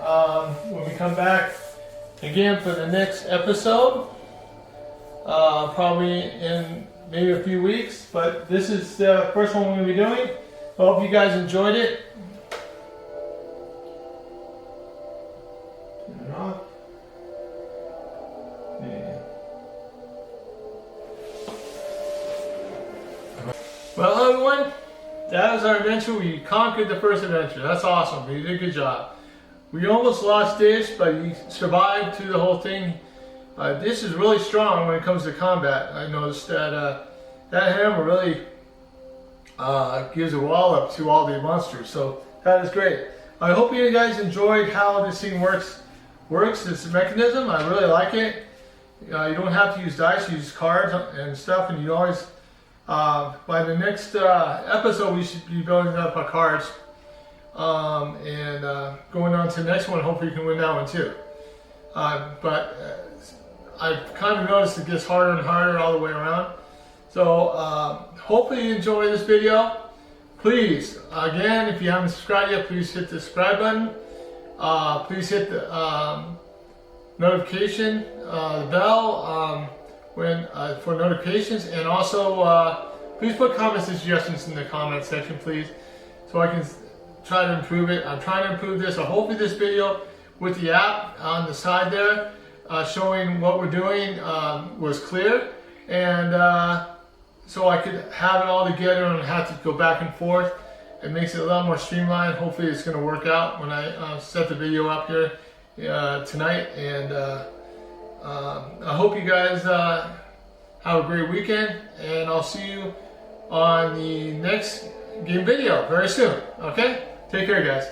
when we come back again for the next episode. Probably in maybe a few weeks, but this is the first one we're going to be doing. I hope you guys enjoyed it. Turn it off. Yeah. Well, everyone, that was our adventure. We conquered the first adventure. That's awesome. We did a good job. We almost lost Dish, but he survived through the whole thing. Dish is really strong when it comes to combat. I noticed that that hammer really gives a wallop to all the monsters. So that is great. I hope you guys enjoyed how this thing works. This mechanism. I really like it. You don't have to use dice. You use cards and stuff, and you always. By the next episode, we should be building up our cards. And going on to the next one, hopefully you can win that one too. But I've kind of noticed it gets harder and harder all the way around. So hopefully you enjoy this video. Please, again, if you haven't subscribed yet, please hit the subscribe button. Please hit the notification, the bell for notifications, and also please put comments and suggestions in the comment section, please, so I can try to improve it. I'm trying to improve this. So hopefully this video with the app on the side there showing what we're doing was clear, and so I could have it all together and have to go back and forth. It makes it a lot more streamlined. Hopefully it's going to work out when I set the video up here tonight, and I hope you guys have a great weekend, and I'll see you on the next game video very soon. Okay? Take care, guys.